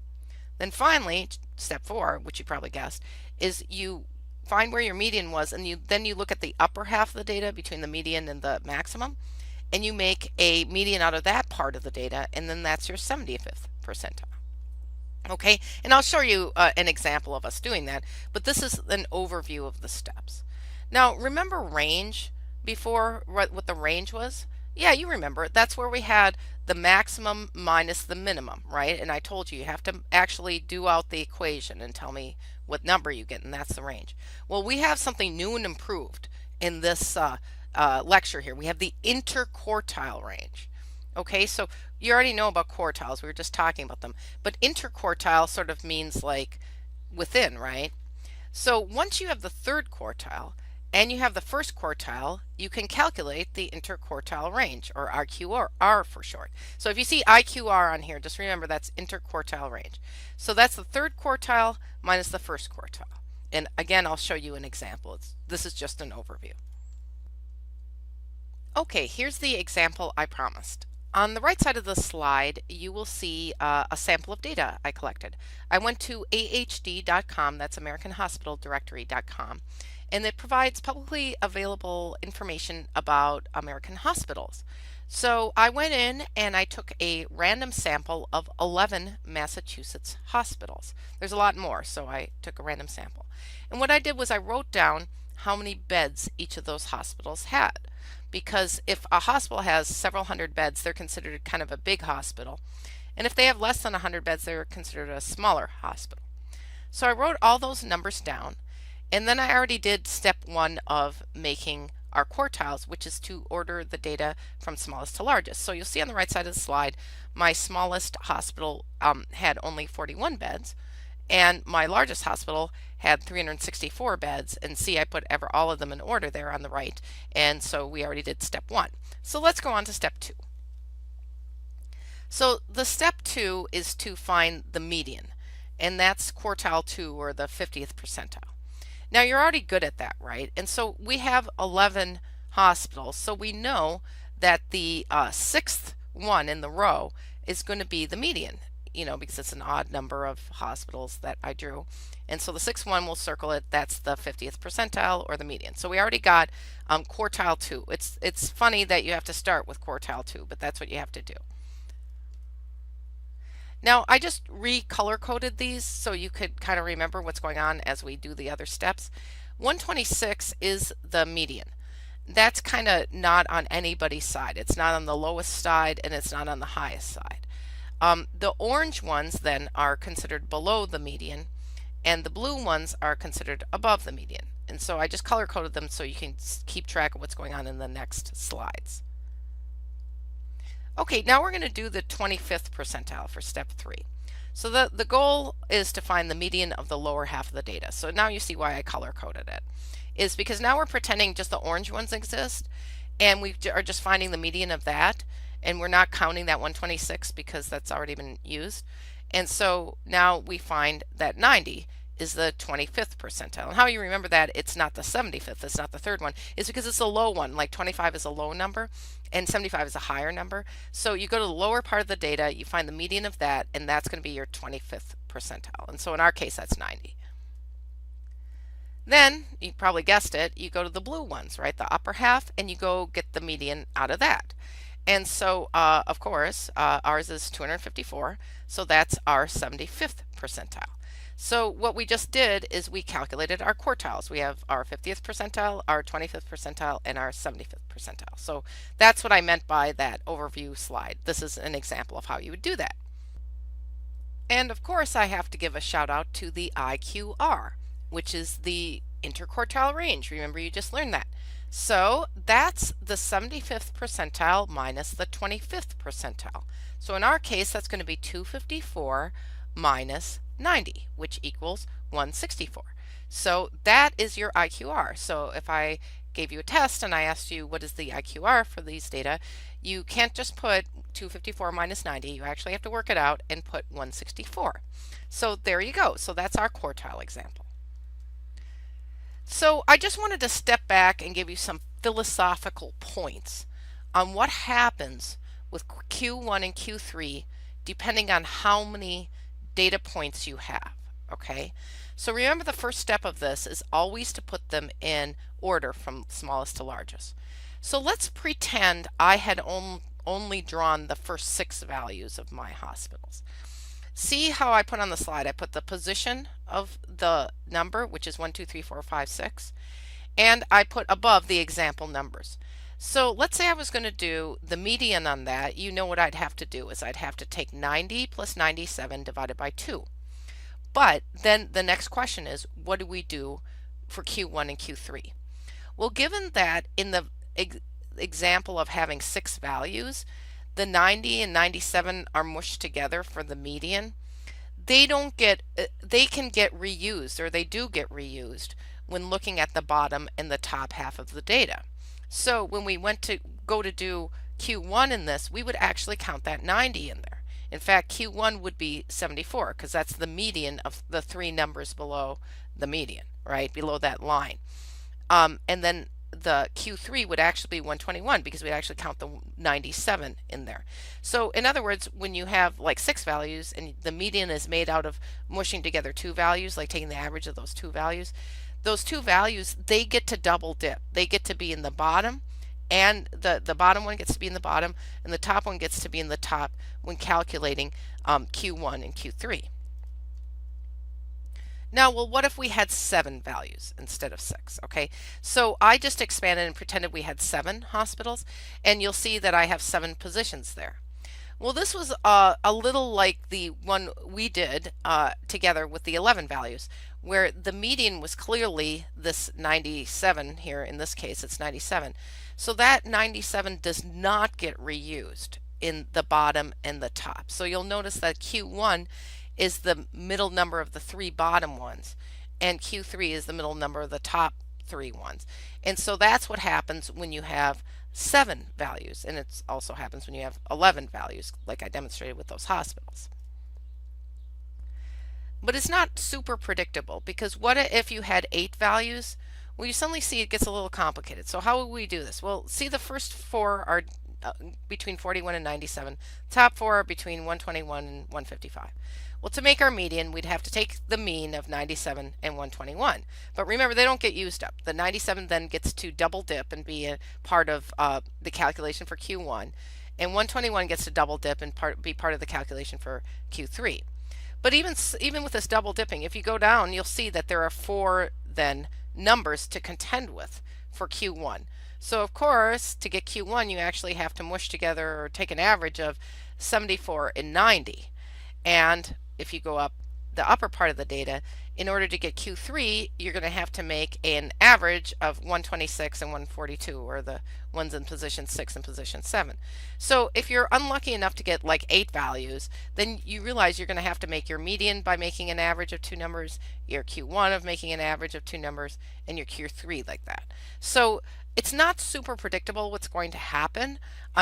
Then finally, step 4, which you probably guessed, is you find where your median was, and then you look at the upper half of the data between the median and the maximum, and you make a median out of that part of the data, and then that's your 75th percentile. Okay, and I'll show you an example of us doing that, but this is an overview of the steps. Now, remember range before, what the range was? Yeah, you remember. That's where we had the maximum minus the minimum, right? And I told you have to actually do out the equation and tell me what number you get, and that's the range. Well, we have something new and improved in this lecture here. We have the interquartile range. Okay, so you already know about quartiles. We were just talking about them. But interquartile sort of means like within, right? So once you have the third quartile and you have the first quartile, you can calculate the interquartile range, or IQR for short. So if you see IQR on here, just remember that's interquartile range. So that's the third quartile minus the first quartile. And again, I'll show you an example. This is just an overview. Okay, here's the example I promised. On the right side of the slide, you will see a sample of data I collected. I went to ahd.com, that's American Hospital Directory.com, and it provides publicly available information about American hospitals. So I went in and I took a random sample of 11 Massachusetts hospitals. There's a lot more, so I took a random sample. And what I did was I wrote down how many beds each of those hospitals had. Because if a hospital has several hundred beds, they're considered kind of a big hospital. And if they have less than 100 beds, they're considered a smaller hospital. So I wrote all those numbers down, and then I already did step 1 of making our quartiles, which is to order the data from smallest to largest. So you'll see on the right side of the slide, my smallest hospital had only 41 beds. And my largest hospital had 364 beds, and see, I put all of them in order there on the right, and so we already did step 1. So let's go on to step 2. So the step 2 is to find the median, and that's quartile 2, or the 50th percentile. Now you're already good at that, right? And so we have 11 hospitals, so we know that the 6th one in the row is going to be the median, you know, because it's an odd number of hospitals that I drew. And so the 6th one, we'll circle it, that's the 50th percentile, or the median. So we already got quartile 2. It's funny that you have to start with quartile 2, but that's what you have to do. Now I just recolor coded these so you could kind of remember what's going on as we do the other steps. 126 is the median. That's kind of not on anybody's side. It's not on the lowest side and it's not on the highest side. The orange ones then are considered below the median, and the blue ones are considered above the median. And so I just color coded them so you can keep track of what's going on in the next slides. Okay, now we're going to do the 25th percentile for step 3. So the goal is to find the median of the lower half of the data. So now you see why I color coded it. Is because now we're pretending just the orange ones exist, and we are just finding the median of that, and we're not counting that 126 because that's already been used. And so now we find that 90 is the 25th percentile. And how you remember that it's not the 75th, it's not the third one, is because it's a low one. Like 25 is a low number and 75 is a higher number. So you go to the lower part of the data, you find the median of that, and that's going to be your 25th percentile. And so in our case, that's 90. Then, you probably guessed it, you go to the blue ones, right? The upper half, and you go get the median out of that. And so, of course, ours is 254, so that's our 75th percentile. So what we just did is we calculated our quartiles. We have our 50th percentile, our 25th percentile, and our 75th percentile. So that's what I meant by that overview slide. This is an example of how you would do that. And of course, I have to give a shout out to the IQR, which is the interquartile range. Remember, you just learned that. So that's the 75th percentile minus the 25th percentile. So in our case, that's going to be 254 minus 90, which equals 164. So that is your IQR. So if I gave you a test and I asked you what is the IQR for these data, you can't just put 254 minus 90. You actually have to work it out and put 164. So there you go. So that's our quartile example. So I just wanted to step back and give you some philosophical points on what happens with Q1 and Q3 depending on how many data points you have. Okay, so remember the first step of this is always to put them in order from smallest to largest. So let's pretend I had only drawn the first 6 values of my hospitals. See how I put on the slide, I put the position of the number, which is 1, 2, 3, 4, 5, 6, and I put above the example numbers. So let's say I was going to do the median on that. You know what I'd have to do is I'd have to take 90 plus 97 divided by 2. But then the next question is, what do we do for Q1 and Q3? Well, given that in the example of having 6 values, the 90 and 97 are mushed together for the median, they can get reused, or they do get reused when looking at the bottom and the top half of the data. So when we went to go to do Q1 in this, we would actually count that 90 in there. In fact, Q1 would be 74 because that's the median of the 3 numbers below the median, right? Below that line. And then the Q3 would actually be 121 because we'd actually count the 97 in there. So in other words, when you have like 6 values and the median is made out of mushing together 2 values, like taking the average of those 2 values, they get to double dip. They get to be in the bottom, and the bottom one gets to be in the bottom, and the top one gets to be in the top when calculating Q1 and Q3. Now, well, what if we had 7 values instead of 6? Okay, so I just expanded and pretended we had 7 hospitals, and you'll see that I have 7 positions there. Well, this was a little like the one we did together with the 11 values, where the median was clearly this 97 here. In this case, it's 97. So that 97 does not get reused in the bottom and the top. So you'll notice that Q1 is the middle number of the 3 bottom ones, and Q3 is the middle number of the top 3 ones. And so that's what happens when you have 7 values, and it also happens when you have 11 values, like I demonstrated with those hospitals. But it's not super predictable, because what if you had 8 values? Well, you suddenly see it gets a little complicated. So how will we do this? Well, see, the first 4 are between 41 and 97. Top 4 are between 121 and 155. Well, to make our median, we'd have to take the mean of 97 and 121. But remember, they don't get used up. The 97 then gets to double dip and be a part of the calculation for Q1. And 121 gets to double dip and be part of the calculation for Q3. But even with this double dipping, if you go down, you'll see that there are 4 then numbers to contend with for Q1. So of course, to get Q1, you actually have to mush together or take an average of 74 and 90. And if you go up the upper part of the data, in order to get Q3, you're going to have to make an average of 126 and 142, or the ones in position 6 and position 7. So if you're unlucky enough to get like 8 values, then you realize you're going to have to make your median by making an average of 2 numbers, your Q1 of making an average of 2 numbers, and your Q3 like that. So it's not super predictable what's going to happen.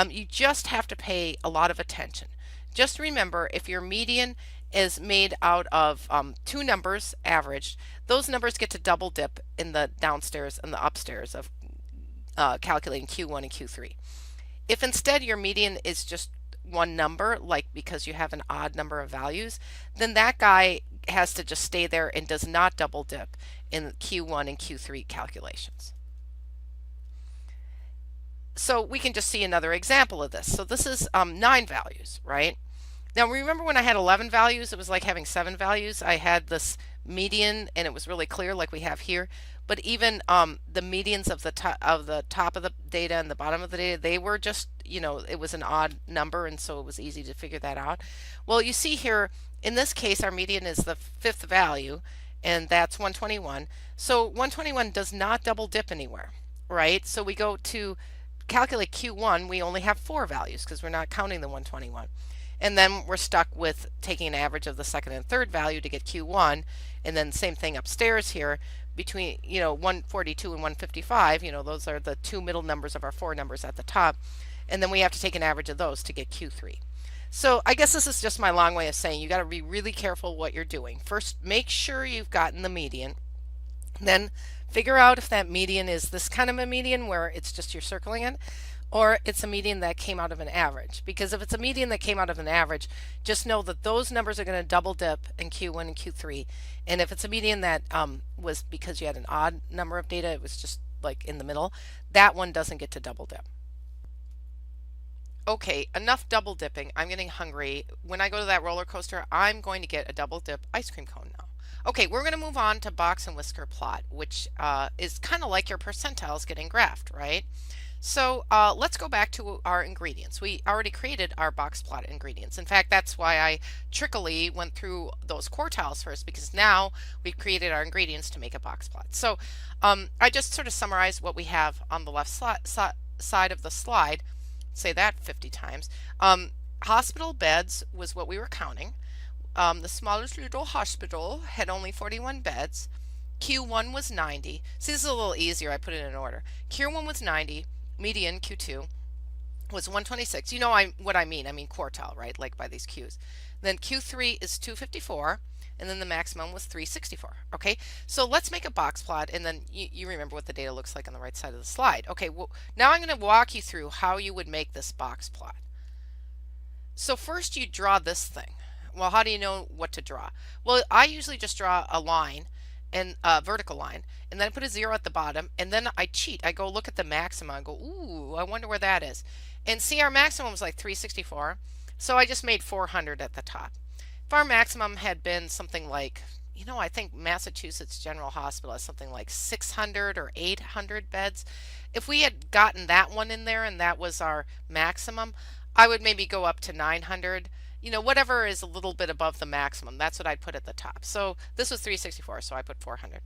You just have to pay a lot of attention. Just remember, if your median is made out of 2 numbers averaged, those numbers get to double dip in the downstairs and the upstairs of calculating Q1 and Q3. If instead your median is just one number, like because you have an odd number of values, then that guy has to just stay there and does not double dip in Q1 and Q3 calculations. So we can just see another example of this. So this is 9 values, right? Now remember when I had 11 values, it was like having 7 values. I had this median and it was really clear like we have here. But even the medians of the top of the data and the bottom of the data, they were just, it was an odd number, and so it was easy to figure that out. Well, you see here, in this case, our median is the 5th value, and that's 121. So 121 does not double dip anywhere, right? So we go to calculate Q1, we only have 4 values because we're not counting the 121. And then we're stuck with taking an average of the second and third value to get Q1, and then same thing upstairs here between 142 and 155. Those are the 2 middle numbers of our 4 numbers at the top, and then we have to take an average of those to get Q3. So I guess this is just my long way of saying you got to be really careful what you're doing. First, make sure you've gotten the median. Then figure out if that median is this kind of a median where it's just you're circling it, or it's a median that came out of an average. Because if it's a median that came out of an average, just know that those numbers are going to double dip in Q1 and Q3. And if it's a median that was because you had an odd number of data, it was just like in the middle, that one doesn't get to double dip. Okay, enough double dipping. I'm getting hungry. When I go to that roller coaster, I'm going to get a double dip ice cream cone now. Okay, we're going to move on to box and whisker plot, which is kind of like your percentiles getting graphed, right? So let's go back to our ingredients. We already created our box plot ingredients. In fact, that's why I trickily went through those quartiles first, because now we've created our ingredients to make a box plot. So I just sort of summarized what we have on the left side of the slide. Say that 50 times. Hospital beds was what we were counting. The smallest little hospital had only 41 beds. Q1 was 90. See, this is a little easier. I put it in order. Q1 was 90. Median Q2 was 126. You know what I mean. I mean quartile, right? Like by these Qs. Then Q3 is 254, and then the maximum was 364. Okay, so let's make a box plot, and then you remember what the data looks like on the right side of the slide. Okay, well, now I'm going to walk you through how you would make this box plot. So first you draw this thing. Well, how do you know what to draw? Well, I usually just draw a line, and a vertical line, and then I put a 0 at the bottom, and then I cheat. I go look at the maxima and go, ooh, I wonder where that is. And see, our maximum was like 364, so I just made 400 at the top. If our maximum had been something like, I think Massachusetts General Hospital has something like 600 or 800 beds. If we had gotten that one in there and that was our maximum, I would maybe go up to 900. Whatever is a little bit above the maximum, that's what I'd put at the top. So this was 364, so I put 400.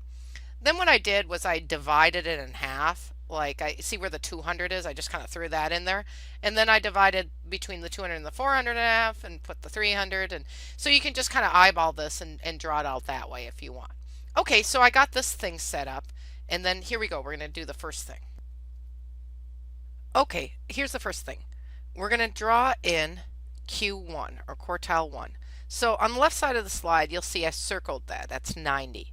Then what I did was I divided it in half. Like, I see where the 200 is, I just kind of threw that in there. And then I divided between the 200 and the 400 in half and put the 300. And so you can just kind of eyeball this and draw it out that way if you want. Okay, so I got this thing set up. And then here we go. We're going to do the first thing. Okay, here's the first thing. We're going to draw in Q1 or quartile 1. So on the left side of the slide, you'll see I circled that. That's 90.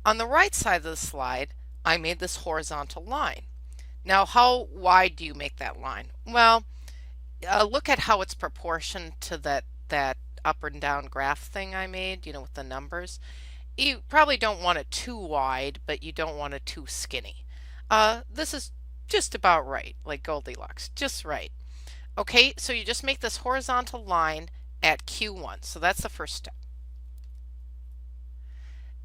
On the right side of the slide, I made this horizontal line. Now, how wide do you make that line? Well, look at how it's proportioned to that up and down graph thing I made, with the numbers. You probably don't want it too wide, but you don't want it too skinny. This is just about right, like Goldilocks, just right. Okay, so you just make this horizontal line at Q1. So that's the first step.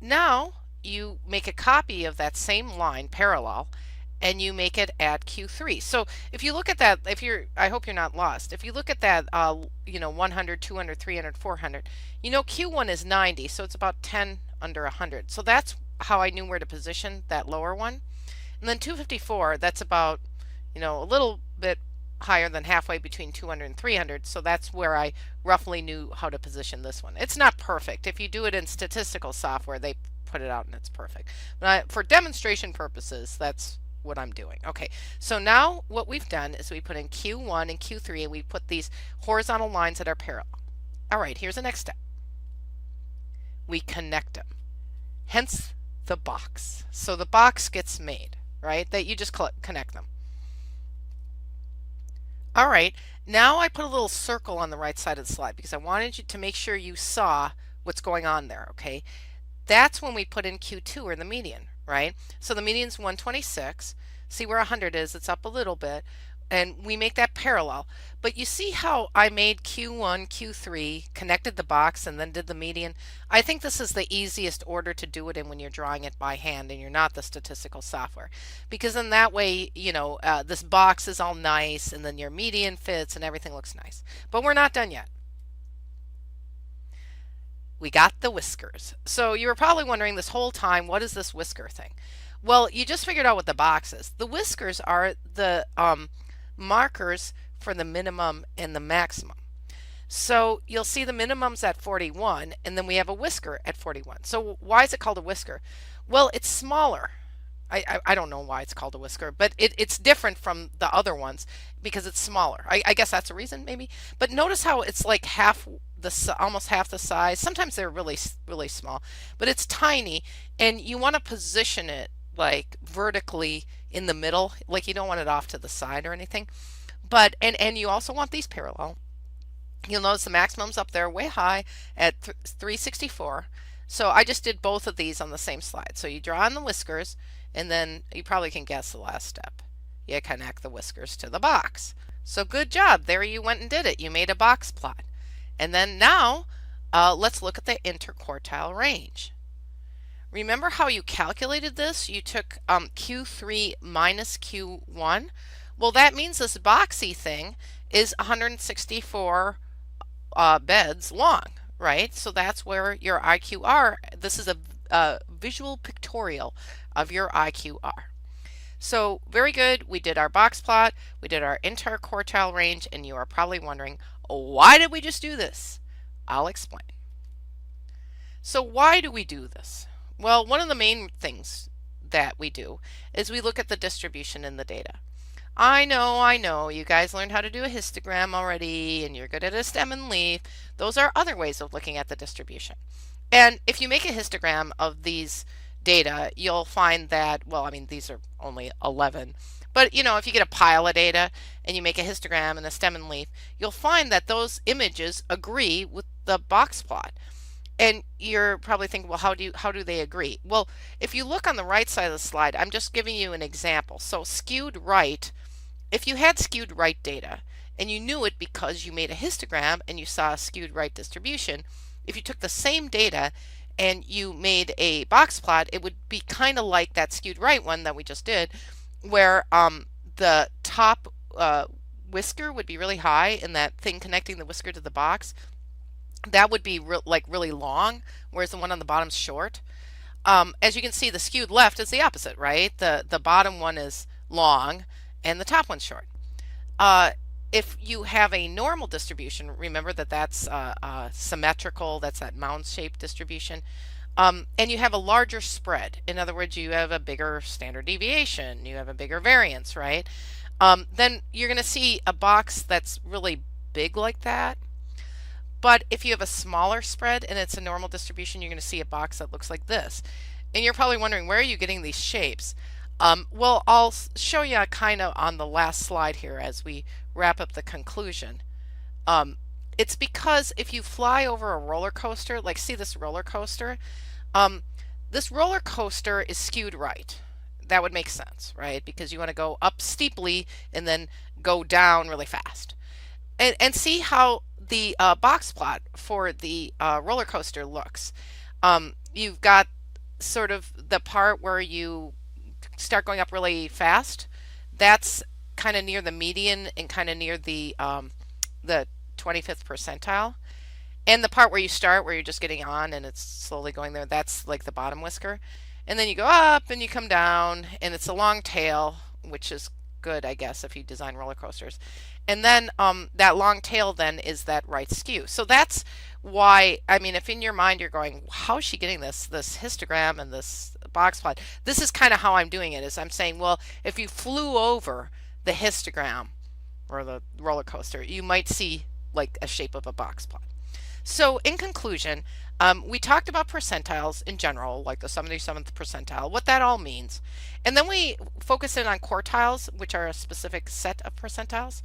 Now you make a copy of that same line parallel and you make it at Q3. So if you look at that, I hope you're not lost. If you look at that, 100, 200, 300, 400, Q1 is 90, so it's about 10 under 100. So that's how I knew where to position that lower one. And then 254, that's about, a little bit higher than halfway between 200 and 300. So that's where I roughly knew how to position this one. It's not perfect. If you do it in statistical software, they put it out and it's perfect. But for demonstration purposes, that's what I'm doing. Okay, so now what we've done is we put in Q1 and Q3 and we put these horizontal lines that are parallel. All right, here's the next step. We connect them. Hence the box. So the box gets made, right? That you just connect them. All right, now I put a little circle on the right side of the slide because I wanted you to make sure you saw what's going on there, okay? That's when we put in Q2 or the median, right? So the median is 126. See where 100 is, it's up a little bit. And we make that parallel. But you see how I made Q1, Q3, connected the box, and then did the median? I think this is the easiest order to do it in when you're drawing it by hand and you're not the statistical software. Because in that way, this box is all nice and then your median fits and everything looks nice. But we're not done yet. We got the whiskers. So you were probably wondering this whole time, what is this whisker thing? Well, you just figured out what the box is. The whiskers are the markers for the minimum and the maximum. So you'll see the minimum's at 41 and then we have a whisker at 41. So why is it called a whisker? Well, it's smaller. I don't know why it's called a whisker, but it's different from the other ones because it's smaller. I guess that's a reason maybe. But notice how it's like almost half the size. Sometimes they're really, really small, but it's tiny and you want to position it like vertically in the middle, like you don't want it off to the side or anything. But and you also want these parallel. You'll notice the maximum's up there way high at 364. So I just did both of these on the same slide. So you draw on the whiskers and then you probably can guess the last step. You connect the whiskers to the box. So good job. There you went and did it. You made a box plot. And then now let's look at the interquartile range. Remember how you calculated this? You took Q3 minus Q1. Well, that means this boxy thing is 164 beds long, right? So that's where your IQR, this is a visual pictorial of your IQR. So very good. We did our box plot, we did our interquartile range, and you are probably wondering, why did we just do this? I'll explain. So why do we do this? Well, one of the main things that we do is we look at the distribution in the data. I know, you guys learned how to do a histogram already and you're good at a stem and leaf. Those are other ways of looking at the distribution. And if you make a histogram of these data, you'll find that, well, I mean, these are only 11. But, if you get a pile of data and you make a histogram and a stem and leaf, you'll find that those images agree with the box plot. And you're probably thinking, well, how do they agree? Well, if you look on the right side of the slide, I'm just giving you an example. So skewed right, if you had skewed right data and you knew it because you made a histogram and you saw a skewed right distribution, if you took the same data and you made a box plot, it would be kind of like that skewed right one that we just did, where the top whisker would be really high and that thing connecting the whisker to the box, that would be really long, whereas the one on the bottom's short. As you can see, the skewed left is the opposite, right? The bottom one is long and the top one's short. If you have a normal distribution, remember that that's symmetrical, that's that mound-shaped distribution, and you have a larger spread. In other words, you have a bigger standard deviation, you have a bigger variance, right? Then you're going to see a box that's really big like that. But if you have a smaller spread and it's a normal distribution, you're going to see a box that looks like this. And you're probably wondering, where are you getting these shapes? Well, I'll show you kind of on the last slide here as we wrap up the conclusion. It's because if you fly over a roller coaster, like see this roller coaster, this roller coaster is skewed right. That would make sense, right? Because you want to go up steeply and then go down really fast. And see how the box plot for the roller coaster looks. You've got sort of the part where you start going up really fast, that's kind of near the median and kind of near the 25th percentile. And the part where you start, where you're just getting on and it's slowly going there, that's like the bottom whisker. And then you go up and you come down, and it's a long tail, which is good, I guess, if you design roller coasters. And then that long tail then is that right skew. So that's why, I mean, if in your mind you're going, how is she getting this histogram and this box plot? This is kind of how I'm doing it, is I'm saying, well, if you flew over the histogram or the roller coaster, you might see like a shape of a box plot. So, in conclusion, we talked about percentiles in general, like the 77th percentile, what that all means. And then we focus in on quartiles, which are a specific set of percentiles.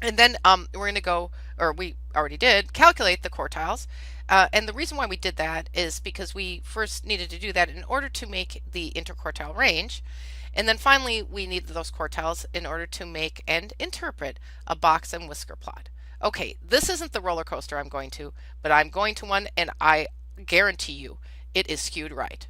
And then we're going to go, or we already did, calculate the quartiles. And the reason why we did that is because we first needed to do that in order to make the interquartile range. And then finally, we need those quartiles in order to make and interpret a box and whisker plot. Okay, this isn't the roller coaster I'm going to, but I'm going to one, and I guarantee you it is skewed right.